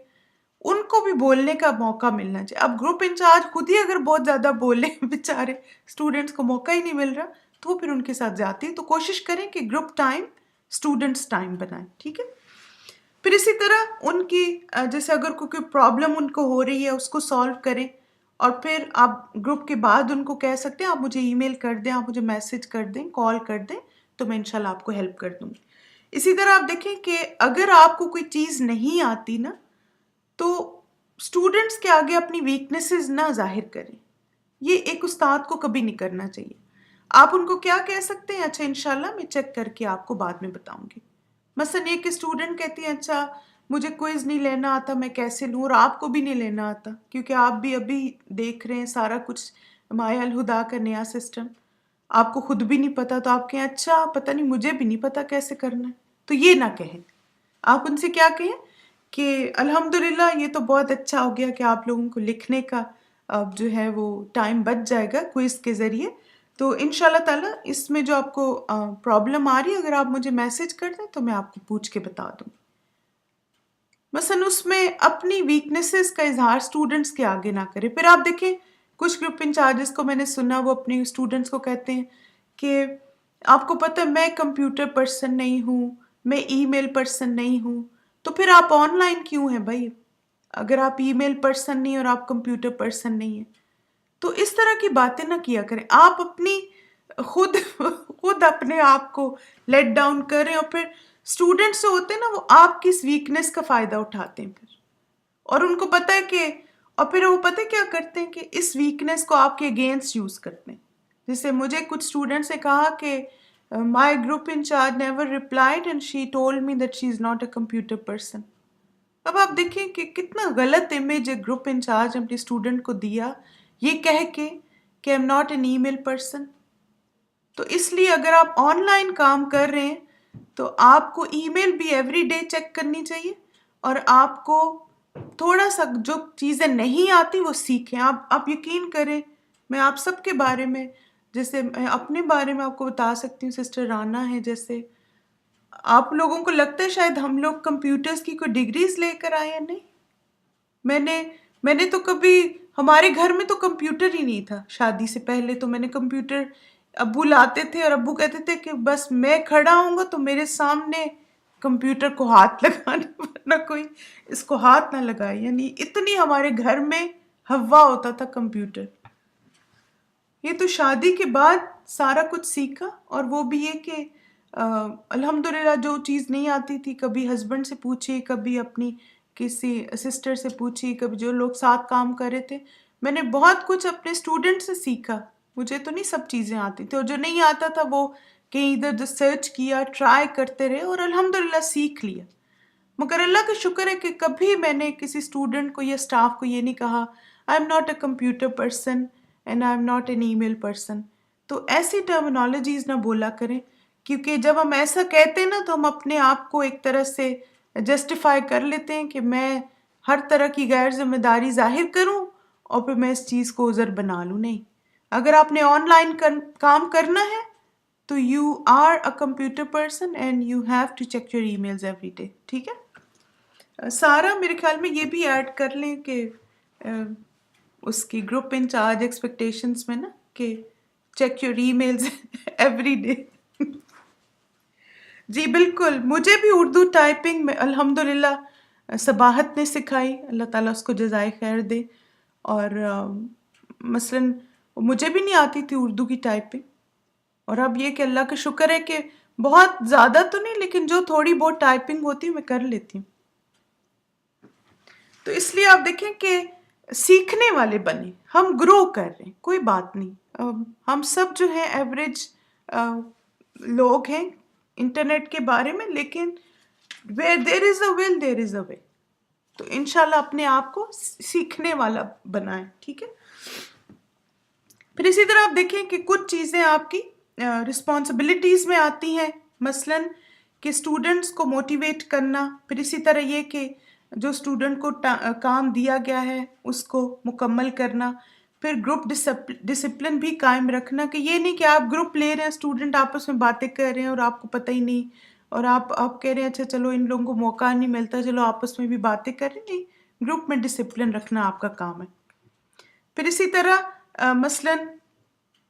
ان کو بھی بولنے کا موقع ملنا چاہیے. اب گروپ انچارج خود ہی اگر بہت زیادہ بولے، بیچارے اسٹوڈنٹس کو موقع ہی نہیں مل رہا، تو وہ پھر ان کے ساتھ جاتی ہے. تو کوشش کریں کہ گروپ ٹائم اسٹوڈنٹس ٹائم بنائیں، ٹھیک ہے. پھر اسی طرح ان کی جیسے اگر کوئی پرابلم ان کو ہو رہی ہے اس کو سالو کریں، اور پھر آپ گروپ کے بعد ان کو کہہ سکتے ہیں آپ مجھے ای میل کر دیں، آپ مجھے میسج کر دیں، کال کر دیں، تو میں انشاءاللہ آپ کو ہیلپ کر دوں گی. اسی طرح آپ دیکھیں کہ اگر آپ کو کوئی چیز نہیں آتی نا، تو اسٹوڈنٹس کے آگے اپنی ویکنیسز نہ ظاہر کریں. یہ ایک استاد کو کبھی نہیں کرنا چاہیے. آپ ان کو کیا کہہ سکتے ہیں، اچھا انشاءاللہ میں چیک کر کے آپ کو بعد میں بتاؤں گی. مثلاً ایک اسٹوڈنٹ کہتی ہے اچھا مجھے کوئز نہیں لینا آتا، میں کیسے لوں، اور آپ کو بھی نہیں لینا آتا کیونکہ آپ بھی ابھی دیکھ رہے ہیں سارا کچھ مایا الہدا کا نیا سسٹم، آپ کو خود بھی نہیں پتا، تو آپ کہیں اچھا پتہ نہیں مجھے بھی نہیں پتا کیسے کرنا ہے. تو یہ نہ کہیں. آپ ان سے کیا کہیں کہ الحمدللہ یہ تو بہت اچھا ہو گیا کہ آپ لوگوں کو لکھنے کا اب جو ہے وہ ٹائم بچ جائے گا کوئز کے ذریعے. تو انشاءاللہ تعالیٰ اس میں جو آپ کو پرابلم آ رہی ہے اگر آپ مجھے میسج کر دیں تو میں آپ کو پوچھ کے بتا دوں. مثلا اس میں اپنی ویکنیسز کا اظہار اسٹوڈنٹس کے آگے نہ کرے. پھر آپ دیکھیں کچھ گروپ انچارجز کو میں نے سنا وہ اپنے اسٹوڈنٹس کو کہتے ہیں کہ آپ کو پتہ ہے میں کمپیوٹر پرسن نہیں ہوں، میں ای میل پرسن نہیں ہوں، تو پھر آپ آن لائن کیوں ہیں بھائی؟ اگر آپ ای میل پرسن نہیں اور آپ کمپیوٹر پرسن نہیں ہیں تو اس طرح کی باتیں نہ کیا کریں. آپ اپنی خود اپنے آپ کو لیٹ ڈاؤن کریں، اور پھر اسٹوڈنٹس جو ہوتے ہیں نا وہ آپ کی اس ویکنیس کا فائدہ اٹھاتے ہیں پھر، اور ان کو پتہ ہے کہ، اور پھر وہ پتہ ہے کیا کرتے ہیں کہ اس ویکنیس کو آپ کے اگینسٹ یوز کرتے ہیں. جیسے مجھے کچھ اسٹوڈنٹس نے کہا کہ my group incharge never replied and she told me that she is not a computer person. اب آپ دیکھیں کہ کتنا غلط امیج ایک گروپ انچارج نے اپنے اسٹوڈنٹ کو دیا یہ کہہ کے کہ I am not an email person. تو اس لیے اگر آپ آن لائن کام کر رہے ہیں تو آپ کو ای میل بھی ایوری ڈے چیک کرنی چاہیے، اور آپ کو تھوڑا سا جو چیزیں نہیں آتی وہ سیکھیں. آپ یقین کریں، میں آپ سب کے بارے میں، جیسے میں اپنے بارے میں آپ کو بتا سکتی ہوں، سسٹر رانا ہے، جیسے آپ لوگوں کو لگتا ہے شاید ہم لوگ کمپیوٹرز کی کوئی ڈگریز لے کر آئے ہیں. نہیں، میں نے تو کبھی، ہمارے گھر میں تو کمپیوٹر ہی نہیں تھا. شادی سے پہلے تو میں نے کمپیوٹر، ابو لاتے تھے اور ابو کہتے تھے کہ بس میں کھڑا ہوں گا تو میرے سامنے کمپیوٹر کو ہاتھ لگانے، ورنہ کوئی اس کو ہاتھ نہ لگائے. یعنی اتنی ہمارے گھر میں ہوا ہوتا تھا کمپیوٹر. یہ تو شادی کے بعد سارا کچھ سیکھا، اور وہ بھی یہ کہ الحمدللہ جو چیز نہیں آتی تھی کبھی ہسبینڈ سے پوچھی، کبھی اپنی کسی سسٹر سے پوچھی، کبھی جو لوگ ساتھ کام کر رہے تھے. میں نے بہت کچھ اپنے اسٹوڈنٹ سے سیکھا. مجھے تو نہیں سب چیزیں آتی تھی، اور جو نہیں آتا تھا وہ کہیں ادھر ادھر سرچ کیا، ٹرائی کرتے رہے، اور الحمدللہ سیکھ لیا. مگر اللہ کا شکر ہے کہ کبھی میں نے کسی اسٹوڈنٹ کو یا اسٹاف کو یہ نہیں کہا I am not a computer person and I am not an email person. تو ایسی ٹرمینالوجیز نہ بولا کریں، کیونکہ جب ہم ایسا کہتے ہیں نا تو ہم اپنے آپ کو ایک طرح سے جسٹیفائی کر لیتے ہیں کہ میں ہر طرح کی غیر ذمہ داری ظاہر کروں اور پھر میں اس چیز کو عذر بنا لوں. نہیں، اگر آپ نے آن لائن کام کرنا ہے تو you are a computer person and you have to check your emails every day. ٹھیک ہے سارا، میرے خیال میں یہ بھی ایڈ کر لیں کہ اس کی گروپ انچارج ایکسپیکٹیشنز میں نا کہ check your emails every day. جی بالکل، مجھے بھی اردو ٹائپنگ میں الحمدللہ صباحت نے سکھائی، اللہ تعالیٰ اس کو جزائے خیر دے. اور مثلاً مجھے بھی نہیں آتی تھی اردو کی ٹائپنگ، اور اب یہ کہ اللہ کا شکر ہے کہ بہت زیادہ تو نہیں لیکن جو تھوڑی بہت ٹائپنگ ہوتی ہے میں کر لیتی ہوں. تو اس لیے آپ دیکھیں کہ سیکھنے والے بنے، ہم گرو کر رہے ہیں، کوئی بات نہیں. ہم سب جو ہیں ایوریج لوگ ہیں انٹرنیٹ کے بارے میں، لیکن where there is a will there is a way. تو انشاءاللہ اپنے آپ کو سیکھنے والا بنائیں. ٹھیک ہے، پھر اسی طرح آپ دیکھیں کہ کچھ چیزیں آپ کی رسپانسبلٹیز میں آتی ہیں، مثلاً کہ اسٹوڈنٹس کو موٹیویٹ کرنا، پھر اسی طرح یہ کہ جو اسٹوڈنٹ کو کام دیا گیا ہے اس کو مکمل کرنا، پھر گروپ ڈسپلن بھی قائم رکھنا، کہ یہ نہیں کہ آپ گروپ لے رہے ہیں، اسٹوڈنٹ آپس میں باتیں کر رہے ہیں اور آپ کو پتہ ہی نہیں، اور آپ کہہ رہے ہیں اچھا چلو ان لوگوں کو موقع نہیں ملتا، چلو آپس میں بھی باتیں کر رہے ہیں. نہیں، گروپ میں ڈسپلن رکھنا آپ کا کام ہے. پھر اسی طرح مثلاً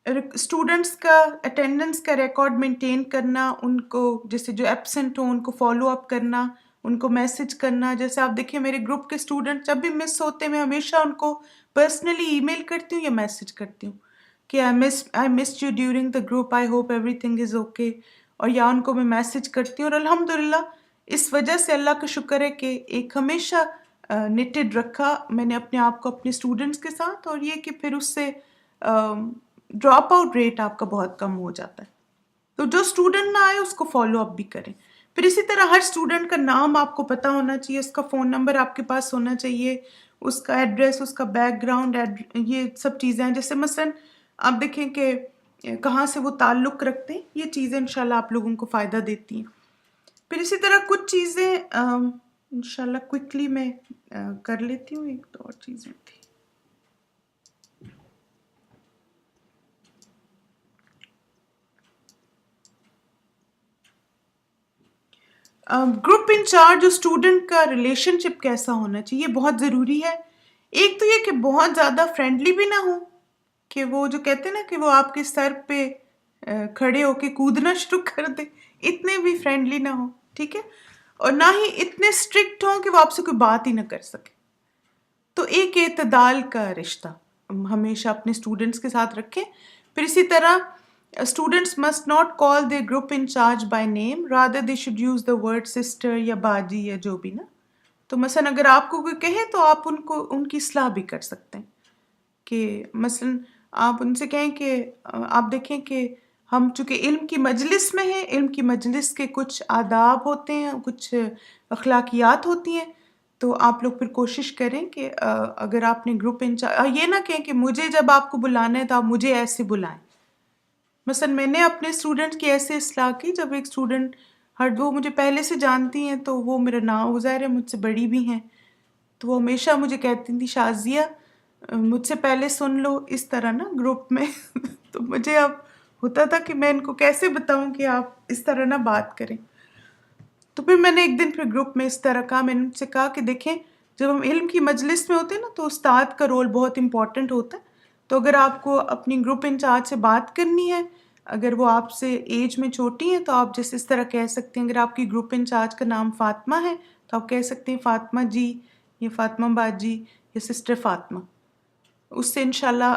اسٹوڈنٹس کا اٹینڈنس کا ریکارڈ مینٹین کرنا، ان کو جیسے جو ایبسنٹ ہوں ان کو فالو اپ کرنا، ان کو میسج کرنا. جیسے آپ دیکھیں میرے گروپ کے اسٹوڈنٹ جب بھی مس ہوتے ہیں میں ہمیشہ ان کو پرسنلی ای میل کرتی ہوں یا میسج کرتی ہوں کہ I missed you during the group, I hope everything is okay, اور یا ان کو میں میسج کرتی ہوں. اور الحمدللہ اس وجہ سے اللہ کا شکر ہے کہ ایک ہمیشہ نیٹڈ رکھا میں نے اپنے آپ کو اپنے اسٹوڈنٹس کے ساتھ، اور یہ کہ پھر اس سے ڈراپ آؤٹ ریٹ آپ کا بہت کم ہو جاتا ہے. تو جو اسٹوڈنٹ نہ آئے اس کو فالو اپ بھی کریں. پھر اسی طرح ہر اسٹوڈنٹ کا نام آپ کو پتہ ہونا چاہیے، اس کا فون نمبر آپ کے پاس ہونا چاہیے، اس کا ایڈریس، اس کا بیک گراؤنڈ، یہ سب چیزیں ہیں. جیسے مثلاً آپ دیکھیں کہ کہاں سے وہ تعلق رکھتے ہیں، یہ چیزیں انشاءاللہ آپ لوگوں کو فائدہ دیتی ہیں. پھر اسی طرح کچھ چیزیں انشاءاللہ کوئکلی میں کر لیتی ہوں، ایک دو اور چیزیں تھیں. گروپ انچارج اور اسٹوڈنٹ کا ریلیشن شپ کیسا ہونا چاہیے، یہ بہت ضروری ہے. ایک تو یہ کہ بہت زیادہ فرینڈلی بھی نہ ہو، کہ وہ جو کہتے ہیں نا کہ وہ آپ کے سر پہ کھڑے ہو کے کودنا شروع کر دے، اتنے بھی فرینڈلی نہ ہو. ٹھیک ہے, اور نہ ہی اتنے اسٹرکٹ ہوں کہ وہ آپ سے کوئی بات ہی نہ کر سکے. تو ایک اعتدال کا رشتہ ہمیشہ اپنے اسٹوڈنٹس کے ساتھ رکھیں. پھر اسی طرح students must not call their group incharge by name, rather they should use the word sister یا باجی یا جو بھی نا. تو مثلاً اگر آپ کو کوئی کہے تو آپ ان کی اصلاح بھی کر سکتے ہیں, کہ مثلاً آپ ان سے کہیں کہ آپ دیکھیں کہ ہم چونکہ علم کی مجلس میں ہیں, علم کی مجلس کے کچھ آداب ہوتے ہیں, کچھ اخلاقیات ہوتی ہیں, تو آپ لوگ پھر کوشش کریں کہ اگر آپ نے گروپ انچارج, یہ نہ کہیں کہ مجھے جب آپ کو بلانا ہے تو آپ مجھے ایسے بلائیں. مثلاً میں نے اپنے اسٹوڈنٹ کی ایسے اصلاح کی, جب ایک اسٹوڈنٹ وہ مجھے پہلے سے جانتی ہیں تو وہ میرا نام وہ ظاہر ہے مجھ سے بڑی بھی ہیں, تو وہ ہمیشہ مجھے کہتی تھی شازیہ مجھ سے پہلے سن لو, اس طرح نا گروپ میں. تو مجھے اب ہوتا تھا کہ میں ان کو کیسے بتاؤں کہ آپ اس طرح نہ بات کریں. تو پھر میں نے ایک دن پھر گروپ میں اس طرح کہا, میں نے ان سے کہا کہ دیکھیں جب ہم علم کی مجلس میں ہوتے ہیں نا تو استاد کا رول بہت امپورٹنٹ ہوتا ہے. تو اگر آپ کو اپنی گروپ انچارج سے بات کرنی ہے, اگر وہ آپ سے ایج میں چھوٹی ہیں تو آپ جیسے اس طرح کہہ سکتے ہیں, اگر آپ کی گروپ انچارج کا نام فاطمہ ہے تو آپ کہہ سکتے ہیں فاطمہ جی یا فاطمہ باجی یا سسٹر فاطمہ. اس سے انشاءاللہ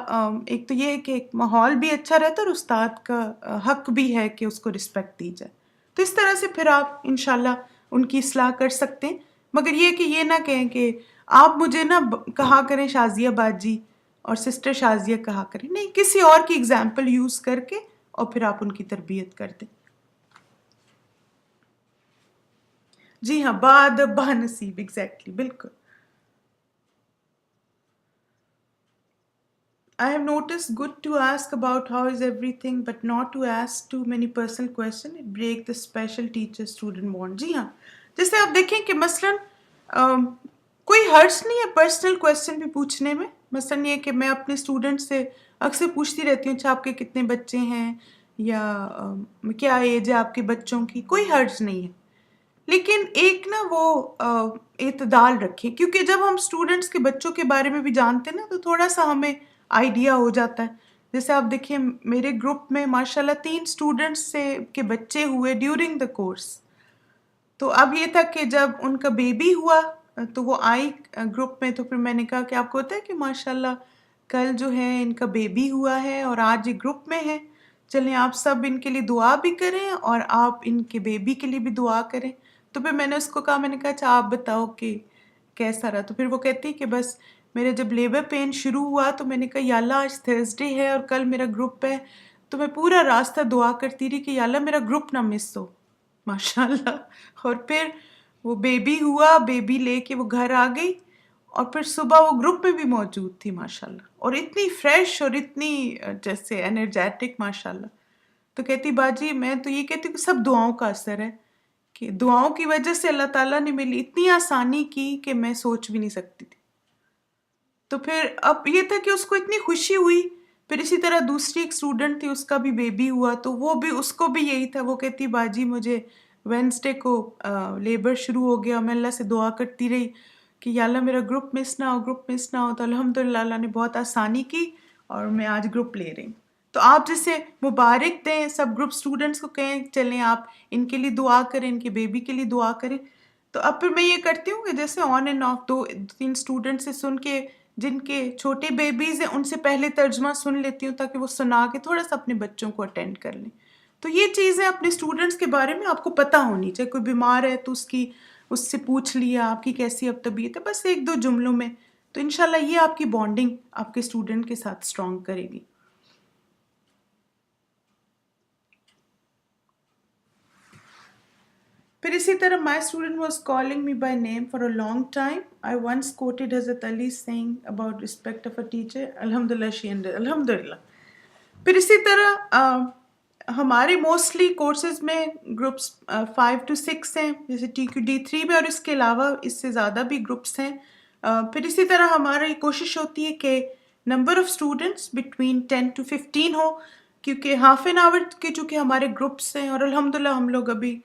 ایک تو یہ ہے کہ ایک ماحول بھی اچھا رہتا ہے اور استاد کا حق بھی ہے کہ اس کو رسپیکٹ دی جائے. تو اس طرح سے پھر آپ انشاءاللہ ان کی اصلاح کر سکتے ہیں, مگر یہ کہ یہ نہ کہیں کہ آپ مجھے نہ کہا کریں شازیہ باجی اور سسٹر شازیہ کہا کریں, نہیں, کسی اور کی اگزامپل یوز کر کے اور پھر آپ ان کی تربیت کر دیں. جی ہاں, با نصیب, ایگزیکٹلی, بالکل. I have noticed good to ask about how is everything but not to ask too many personal questions. It break the special teacher-student bond. جی ہاں, جیسے آپ دیکھیں کہ مثلاً کوئی حرج نہیں ہے پرسنل کویشچن بھی پوچھنے میں. مثلاً یہ کہ میں اپنے اسٹوڈنٹ سے اکثر پوچھتی رہتی ہوں اچھا آپ کے کتنے بچے ہیں یا کیا ایج ہے آپ کے بچوں کی, کوئی حرج نہیں ہے. لیکن ایک نا وہ اعتدال رکھیں, کیونکہ جب ہم اسٹوڈنٹس کے بچوں کے بارے میں بھی جانتے ہیں نا تو تھوڑا سا ہمیں آئیڈیا ہو جاتا ہے. جیسے آپ دیکھیں میرے گروپ میں ماشاءاللہ 3 اسٹوڈنٹس سے کے بچے ہوئے ڈیورنگ دا کورس. تو اب یہ تھا کہ جب ان کا بیبی ہوا تو وہ آئی گروپ میں, تو پھر میں نے کہا کہ آپ کو ہوتا ہے کہ ماشاءاللہ کل جو ہے ان کا بیبی ہوا ہے اور آج یہ گروپ میں ہے, چلیں آپ سب ان کے لیے دعا بھی کریں اور آپ ان کے بیبی کے لیے بھی دعا کریں. تو پھر میں نے اس کو کہا, میں نے کہا اچھا آپ بتاؤ کہ کیسا رہا. تو پھر وہ کہتی کہ بس میرے جب لیبر پین شروع ہوا تو میں نے کہا یا اللہ آج تھرسڈے ہے اور کل میرا گروپ ہے, تو میں پورا راستہ دعا کرتی رہی کہ یا اللہ میرا گروپ نہ مس ہو. ماشاء اللہ. اور پھر وہ بیبی ہوا, بیبی لے کے وہ گھر آ گئی اور پھر صبح وہ گروپ میں بھی موجود تھی ماشاء اللہ, اور اتنی فریش اور اتنی جیسے انرجیٹک ماشاء اللہ. تو کہتی باجی میں تو یہ کہتی ہوں کہ سب دعاؤں کا اثر ہے, کہ دعاؤں کی وجہ سے اللہ تعالیٰ نے میری اتنی آسانی کی کہ میں سوچ بھی نہیں سکتی تھی. تو پھر اب یہ تھا کہ اس کو اتنی خوشی ہوئی. پھر اسی طرح دوسری ایک اسٹوڈنٹ تھی, اس کا بھی بیبی ہوا, تو وہ بھی اس کو بھی یہی تھا. وہ کہتی باجی مجھے وینسڈے کو لیبر شروع ہو گیا, میں اللہ سے دعا کرتی رہی کہ یا اللہ میرا گروپ مس نہ ہو, گروپ مس نہ ہو. تو الحمدللہ اللہ نے بہت آسانی کی اور میں آج گروپ لے رہی ہوں. تو آپ جیسے مبارک دیں سب گروپ اسٹوڈنٹس کو, کہیں چلیں آپ ان کے لیے دعا کریں, ان کے بیبی کے لیے دعا کریں. تو اب پھر میں یہ کرتی ہوں کہ جیسے آن اینڈ آف 2-3 اسٹوڈنٹ سے سن کے, جن کے چھوٹے بیبیز ہیں ان سے پہلے ترجمہ سن لیتی ہوں تاکہ وہ سنا کے تھوڑا سا اپنے بچوں کو اٹینڈ کر لیں. تو یہ چیزیں اپنے اسٹوڈنٹس کے بارے میں آپ کو پتہ ہونی چاہیے. کوئی بیمار ہے تو اس سے پوچھ لیا آپ کی کیسی اب طبیعت ہے, بس 1-2 جملوں میں. تو انشاءاللہ یہ آپ کی بانڈنگ آپ کے اسٹوڈنٹ کے ساتھ اسٹرانگ کرے گی. پھر اسی طرح my student was calling me by name for a long time. I once quoted Hazrat Ali saying about respect of a teacher. Alhamdulillah she ended. Alhamdulillah. پھر اسی طرح ہمارے موسٹلی کورسز میں گروپس 5 to 6 ہیں, جیسے TQD3 میں, اور اس کے علاوہ اس سے زیادہ بھی گروپس ہیں. پھر اسی طرح ہماری کوشش ہوتی ہے کہ number of students between 10 to 15 ہو, کیونکہ ہاف این آور کے چونکہ ہمارے گروپس ہیں. اور الحمدللہ ہم لوگ ابھی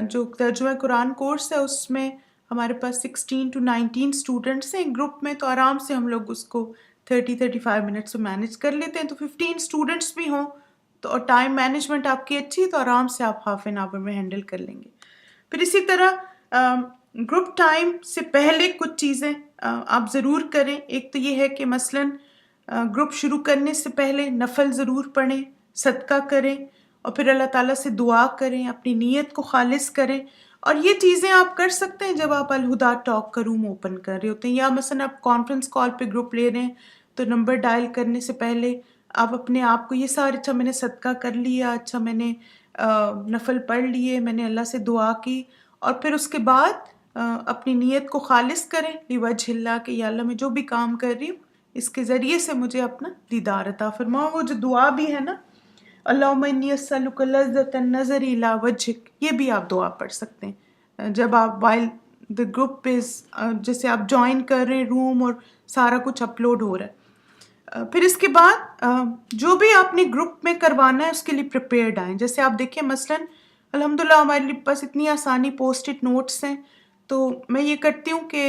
جو ترجمہ قرآن کورس ہے اس میں ہمارے پاس 16 to 19 اسٹوڈنٹس ہیں گروپ میں, تو آرام سے ہم لوگ اس کو 30-35 منٹس میں مینیج کر لیتے ہیں. تو 15 اسٹوڈنٹس بھی ہوں تو اور ٹائم مینجمنٹ آپ کی اچھی تو آرام سے آپ ہاف این آور میں ہینڈل کر لیں گے. پھر اسی طرح گروپ ٹائم سے پہلے کچھ چیزیں آپ ضرور کریں. ایک تو یہ ہے کہ مثلاً گروپ شروع کرنے سے پہلے نفل ضرور پڑھیں, صدقہ کریں, اور پھر اللہ تعالیٰ سے دعا کریں, اپنی نیت کو خالص کریں. اور یہ چیزیں آپ کر سکتے ہیں جب آپ الہدا ٹاک کا روم اوپن کر رہے ہوتے ہیں, یا مثلاً آپ کانفرنس کال پہ گروپ لے رہے ہیں تو نمبر ڈائل کرنے سے پہلے آپ اپنے آپ کو یہ سارے, اچھا میں نے صدقہ کر لیا, اچھا میں نے نفل پڑھ لیے, میں نے اللہ سے دعا کی, اور پھر اس کے بعد اپنی نیت کو خالص کریں لوجہ اللہ کہ یا اللہ میں جو بھی کام کر رہی ہوں اس کے ذریعے سے مجھے اپنا دیدار عطا فرما. وہ جو دعا بھی ہے نا, اللہم انی اسألک لذۃ النظر الی وجہک, یہ بھی آپ دعا پڑھ سکتے ہیں جب آپ وائل دا گروپ از, جیسے آپ جوائن کر رہے ہیں روم اور سارا کچھ اپلوڈ ہو رہا ہے. پھر اس کے بعد جو بھی آپ نے گروپ میں کروانا ہے اس کے لیے پریپیئرڈ آئیں. جیسے آپ دیکھیں مثلاً الحمدللہ ہمارے پاس اتنی آسانی پوسٹ اٹ نوٹس ہیں, تو میں یہ کرتی ہوں کہ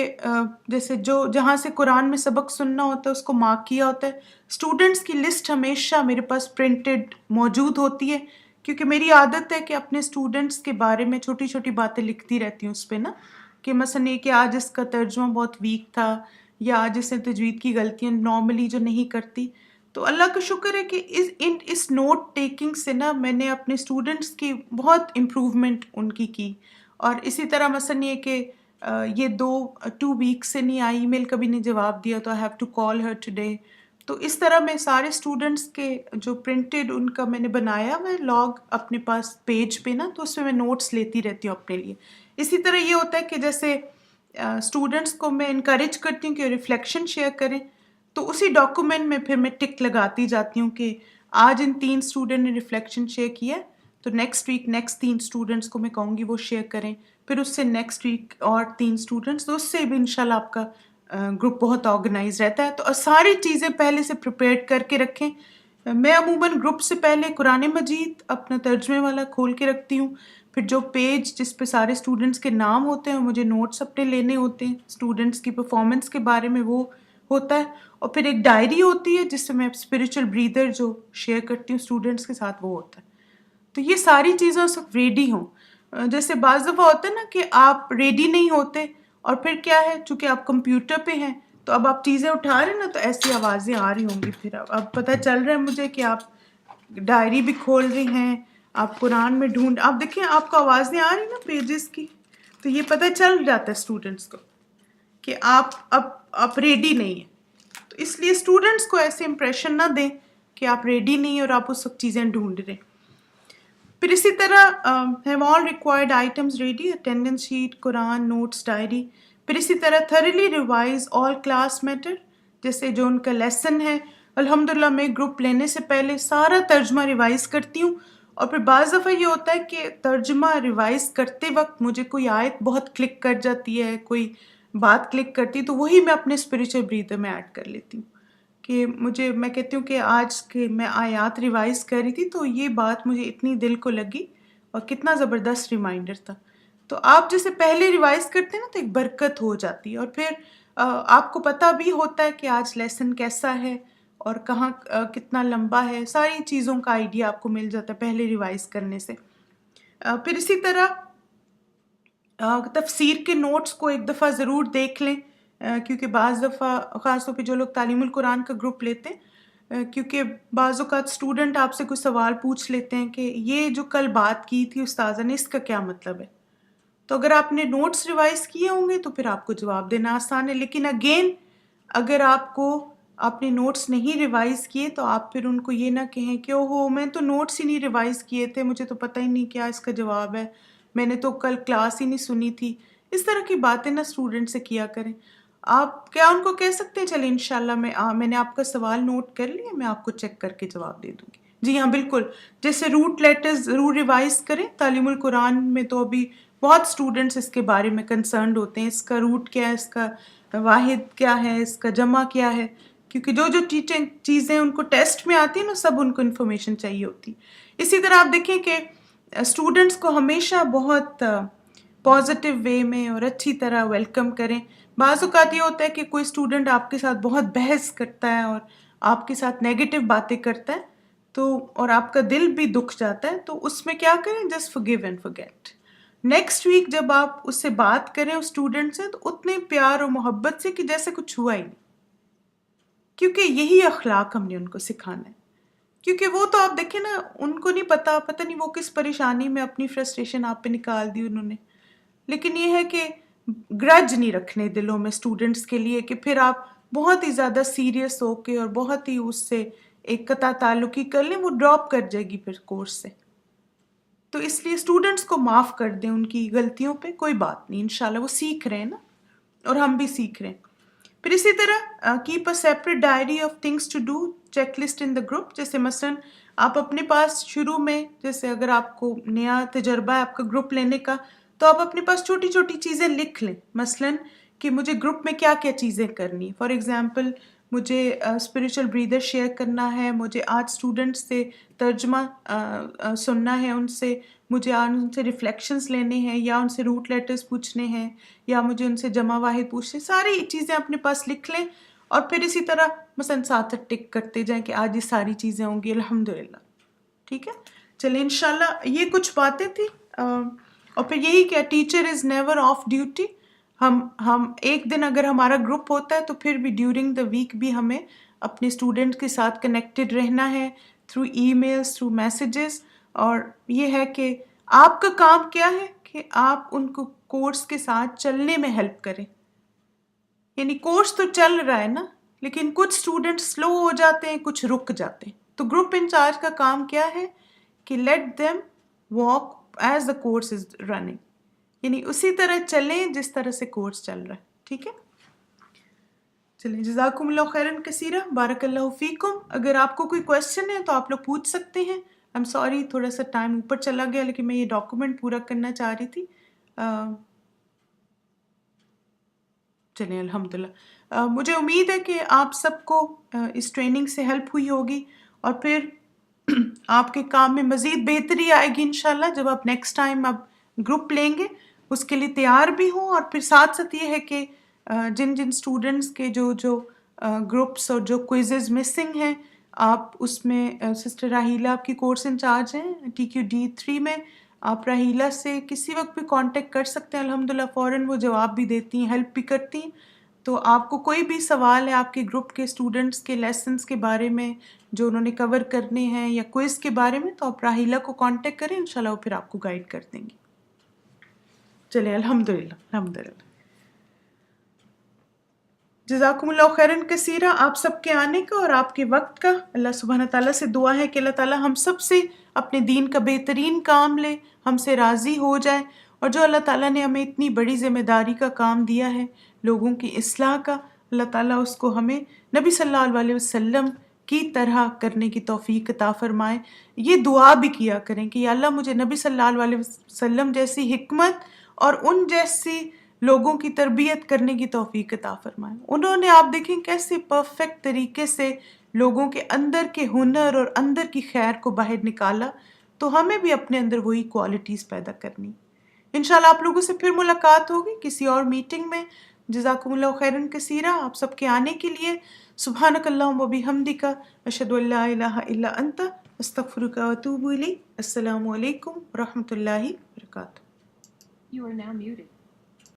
جیسے جہاں سے قرآن میں سبق سننا ہوتا ہے اس کو مارک کیا ہوتا ہے. اسٹوڈنٹس کی لسٹ ہمیشہ میرے پاس پرنٹڈ موجود ہوتی ہے, کیونکہ میری عادت ہے کہ اپنے اسٹوڈنٹس کے بارے میں چھوٹی چھوٹی باتیں لکھتی رہتی ہوں اس پہ نا, کہ مثلاً یہ کہ آج اس کا ترجمہ بہت ویک تھا, یا آج اس نے تجوید کی غلطیاں نارملی جو نہیں کرتی. تو اللہ کا شکر ہے کہ اس نوٹ ٹیکنگ سے نا میں نے اپنے اسٹوڈنٹس کی بہت امپروومنٹ ان کی. اور اسی طرح مثلاً یہ کہ یہ 2 ویک سے نہیں آئی, ای میل کبھی نہیں جواب دیا, تو I have to call her today. تو اس طرح میں سارے اسٹوڈنٹس کے جو پرنٹڈ ان کا میں نے بنایا ہوا ہے لاگ اپنے پاس پیج پہ نا, تو اس میں نوٹس لیتی رہتی ہوں اپنے لیے. اسی طرح یہ ہوتا ہے کہ جیسے اسٹوڈنٹس کو میں انکریج کرتی ہوں کہ ریفلیکشن شیئر کریں, تو اسی ڈاکومنٹ میں پھر میں ٹک لگاتی جاتی ہوں کہ آج ان 3 اسٹوڈنٹ نے ریفلیکشن شیئر کیا ہے, تو نیکسٹ ویک نیکسٹ 3 اسٹوڈنٹس کو میں کہوں گی وہ شیئر کریں, پھر اس سے نیکسٹ ویک اور 3 اسٹوڈنٹس, تو اس سے بھی انشاءاللہ آپ کا گروپ بہت آرگنائز رہتا ہے. تو ساری چیزیں پہلے سے پریپیئر کر کے رکھیں. میں عموماً گروپ سے پہلے قرآن مجید اپنا ترجمے والا کھول کے رکھتی ہوں, پھر جو پیج جس پہ سارے اسٹوڈنٹس کے نام ہوتے ہیں مجھے نوٹس اپنے لینے ہوتے ہیں, اسٹوڈنٹس کی پرفارمنس کے بارے میں وہ ہوتا ہے, اور پھر ایک ڈائری ہوتی ہے جس سے میں اسپریچول بریدر جو شیئر کرتی ہوں اسٹوڈنٹس کے ساتھ وہ ہوتا ہے. تو یہ ساری چیزیں سب ریڈی ہوں. جیسے بعض دفعہ ہوتا ہے نا کہ آپ ریڈی نہیں ہوتے, اور پھر کیا ہے چونکہ آپ کمپیوٹر پہ ہیں تو اب آپ چیزیں اٹھا رہے ہیں نا, تو ایسی آوازیں آ رہی ہوں گی. پھر اب پتہ چل رہا ہے مجھے کہ آپ ڈائری بھی کھول رہی ہیں, آپ قرآن میں آپ دیکھیں آپ کو آوازیں آ رہی نا پیجز کی, تو یہ پتہ چل جاتا ہے اسٹوڈنٹس کو کہ آپ ریڈی نہیں ہیں. تو اس لیے اسٹوڈنٹس کو ایسے امپریشن نہ دیں کہ آپ ریڈی نہیں ہیں اور آپ اس وقت چیزیں ڈھونڈ رہے ہیں. پھر اسی طرح have all required items ready, attendance sheet, Quran, notes, diary. پھر اسی طرح thoroughly revise all class matter, جیسے جو ان کا لیسن ہے. الحمدللہ میں گروپ لینے سے پہلے سارا ترجمہ ریوائز کرتی ہوں, اور پھر بعض دفعہ یہ ہوتا ہے کہ ترجمہ ریوائز کرتے وقت مجھے کوئی آیت بہت کلک کر جاتی ہے, کوئی بات کلک کرتی, تو وہی میں اپنے اسپریچول بریدر میں ایڈ کر لیتی ہوں کہ میں کہتی ہوں کہ آج کے میں آیات ریوائز کر رہی تھی تو یہ بات مجھے اتنی دل کو لگی اور کتنا زبردست ریمائنڈر تھا. تو آپ جیسے پہلے ریوائز کرتے ہیں نا تو ایک برکت ہو جاتی ہے, اور پھر آپ کو پتہ بھی ہوتا ہے کہ آج لیسن کیسا ہے اور کہاں کتنا لمبا ہے, ساری چیزوں کا آئیڈیا آپ کو مل جاتا ہے پہلے ریوائز کرنے سے. پھر اسی طرح تفسیر کے نوٹس کو ایک دفعہ ضرور دیکھ لیں, کیونکہ بعض دفعہ خاص طور پہ جو لوگ تعلیم القرآن کا گروپ لیتے ہیں, کیونکہ بعض اوقات اسٹوڈنٹ آپ سے کوئی سوال پوچھ لیتے ہیں کہ یہ جو کل بات کی تھی استاذہ نے اس کا کیا مطلب ہے. تو اگر آپ نے نوٹس ریوائز کیے ہوں گے تو پھر آپ کو جواب دینا آسان ہے. لیکن اگین اگر آپ نے نوٹس نہیں ریوائز کیے تو آپ پھر ان کو یہ نہ کہیں کہ اوہو میں تو نوٹس ہی نہیں ریوائز کیے تھے, مجھے تو پتہ ہی نہیں کیا اس کا جواب ہے, میں نے تو کل کلاس ہی نہیں سنی تھی. اس طرح کی باتیں نہ اسٹوڈنٹ سے کیا کریں. آپ کیا ان کو کہہ سکتے ہیں چلیں انشاءاللہ میں نے آپ کا سوال نوٹ کر لیا, میں آپ کو چیک کر کے جواب دے دوں گی. جی ہاں بالکل, جیسے روٹ لیٹرز ضرور ریوائز کریں. تعلیم القرآن میں تو ابھی بہت اسٹوڈنٹس اس کے بارے میں کنسرنڈ ہوتے ہیں, اس کا روٹ کیا ہے, اس کا واحد کیا ہے, اس کا جمع کیا ہے, کیونکہ جو ٹیچنگ چیزیں ان کو ٹیسٹ میں آتی ہیں نا سب ان کو انفارمیشن چاہیے ہوتی. اسی طرح آپ دیکھیں کہ اسٹوڈنٹس کو ہمیشہ بہت پازیٹیو وے میں اور اچھی طرح ویلکم کریں. بعض اوقات یہ ہوتا ہے کہ کوئی اسٹوڈنٹ آپ کے ساتھ بہت بحث کرتا ہے اور آپ کے ساتھ نیگیٹو باتیں کرتا ہے, تو اور آپ کا دل بھی دکھ جاتا ہے, تو اس میں کیا کریں, just forgive and forget. Next week جب آپ اس سے بات کریں اس اسٹوڈنٹ سے تو اتنے پیار اور محبت سے کہ جیسے کچھ ہوا ہی نہیں، کیونکہ یہی اخلاق ہم نے ان کو سکھانا ہے. کیونکہ وہ تو آپ دیکھیں نا، ان کو نہیں پتہ نہیں وہ کس پریشانی میں اپنی فرسٹریشن آپ پہ نکال دی انہوں نے، لیکن یہ ہے کہ گرج نہیں رکھنے دلوں میں اسٹوڈنٹس کے لیے کہ پھر آپ بہت ہی زیادہ سیریس ہو کے اور بہت ہی اس سے ایک قطع تعلقی کر لیں، وہ ڈراپ کر جائے گی پھر کورس سے. تو اس لیے اسٹوڈنٹس کو معاف کر دیں ان کی غلطیوں پہ، کوئی بات نہیں، انشاءاللہ وہ سیکھ رہے ہیں نا، اور ہم بھی سیکھ رہے ہیں. پھر اسی طرح keep a separate diary of things to do, checklist in the group. جیسے مثلاً آپ اپنے پاس شروع میں، جیسے اگر آپ کو نیا تجربہ ہے آپ کا گروپ لینے کا، تو آپ اپنے پاس چھوٹی چھوٹی چیزیں لکھ لیں، مثلاً کہ مجھے گروپ میں کیا کیا چیزیں کرنی. فار ایگزامپل مجھے اسپریچول بریدر شیئر کرنا ہے، مجھے آج اسٹوڈنٹس سے ترجمہ سننا ہے، ان سے مجھے آج ان سے ریفلیکشنز لینے ہیں، یا ان سے روٹ لیٹرز پوچھنے ہیں، یا مجھے ان سے جمع واحد پوچھنے. ساری چیزیں اپنے پاس لکھ لیں، اور پھر اسی طرح مثلاً ساتھ ٹک کرتے جائیں کہ آج یہ ساری چیزیں ہوں گی الحمدللہ. ٹھیک ہے، چلیں انشاءاللہ یہ کچھ باتیں تھیں. اور پھر یہی کہ teacher is never of duty. ہم ایک دن اگر ہمارا گروپ ہوتا ہے تو پھر بھی ڈیورنگ دا ویک بھی ہمیں اپنے اسٹوڈنٹس کے ساتھ کنیکٹڈ رہنا ہے، through e mails, through messages. اور یہ ہے کہ آپ کا کام کیا ہے کہ آپ ان کو کورس کے ساتھ چلنے میں ہیلپ کریں. یعنی کورس تو چل رہا ہے نا، لیکن کچھ اسٹوڈنٹ سلو ہو جاتے ہیں، کچھ رک جاتے ہیں. تو گروپ انچارج کا کام کیا ہے کہ let them walk as the course is running, یعنی اسی طرح چلیں جس طرح سے کورس چل رہا ہے. ٹھیک ہے، چلیں جزاکم اللہ خیرن کثیرہ، بارک اللہ فیکم. اگر آپ کو کوئی کویسچن ہے تو آپ لوگ پوچھ سکتے ہیں. I'm sorry تھوڑا سا ٹائم اوپر چلا گیا، لیکن میں یہ ڈاکومنٹ پورا کرنا چاہ رہی تھی. چلیں الحمدللہ. مجھے امید ہے کہ آپ سب کو اس ٹریننگ سے ہیلپ ہوئی ہوگی، اور پھر آپ کے کام میں مزید بہتری آئے گی انشاءاللہ جب آپ نیکسٹ ٹائم آپ گروپ لیں گے، اس کے لیے تیار بھی ہوں. اور پھر ساتھ ساتھ یہ ہے کہ جن اسٹوڈنٹس کے جو گروپس اور جو کوئزز مسنگ ہیں، آپ اس میں سسٹر راہیلہ آپ کی کورس انچارج ہیں TQD3 میں، آپ راہیلہ سے کسی وقت بھی کانٹیکٹ کر سکتے ہیں. الحمدللہ فوراً وہ جواب بھی دیتی ہیں، ہیلپ بھی کرتی ہیں. تو آپ کو کوئی بھی سوال ہے آپ کے گروپ کے اسٹوڈنٹس کے لیسنس کے بارے میں جو انہوں نے کور کرنے ہیں، یا کوئز کے بارے میں، تو آپ راہیلہ کو کانٹیکٹ کریں، انشاءاللہ وہ پھر آپ کو گائیڈ کر دیں گے. چلیں الحمدللہ. جزاکم اللہ خیرن کثیرہ آپ سب کے آنے کا اور آپ کے وقت کا. اللہ سبحانہ تعالیٰ سے دعا ہے کہ اللہ تعالیٰ ہم سب سے اپنے دین کا بہترین کام لے، ہم سے راضی ہو جائے. اور جو اللہ تعالیٰ نے ہمیں اتنی بڑی ذمہ داری کا کام دیا ہے لوگوں کی اصلاح کا، اللہ تعالیٰ اس کو ہمیں نبی صلی اللہ علیہ وسلم کی طرح کرنے کی توفیق عطا فرمائے. یہ دعا بھی کیا کریں کہ یا اللہ مجھے نبی صلی اللہ علیہ وسلم جیسی حکمت اور ان جیسی لوگوں کی تربیت کرنے کی توفیق عطا فرمائے. انہوں نے آپ دیکھیں کیسے پرفیکٹ طریقے سے لوگوں کے اندر کے ہنر اور اندر کی خیر کو باہر نکالا. تو ہمیں بھی اپنے اندر وہی کوالٹیز پیدا کرنی. انشاءاللہ آپ لوگوں سے پھر ملاقات ہوگی کسی اور میٹنگ میں. جزاکم اللہ خیرن کثیرہ آپ سب کے آنے کے لیے. سبحانک اللہم و بحمدک، اشہد ان لا الہ الا انت، استغفرک و اتوب الیک. السلام علیکم و رحمۃ اللہ وبرکاتہ. You are now muted.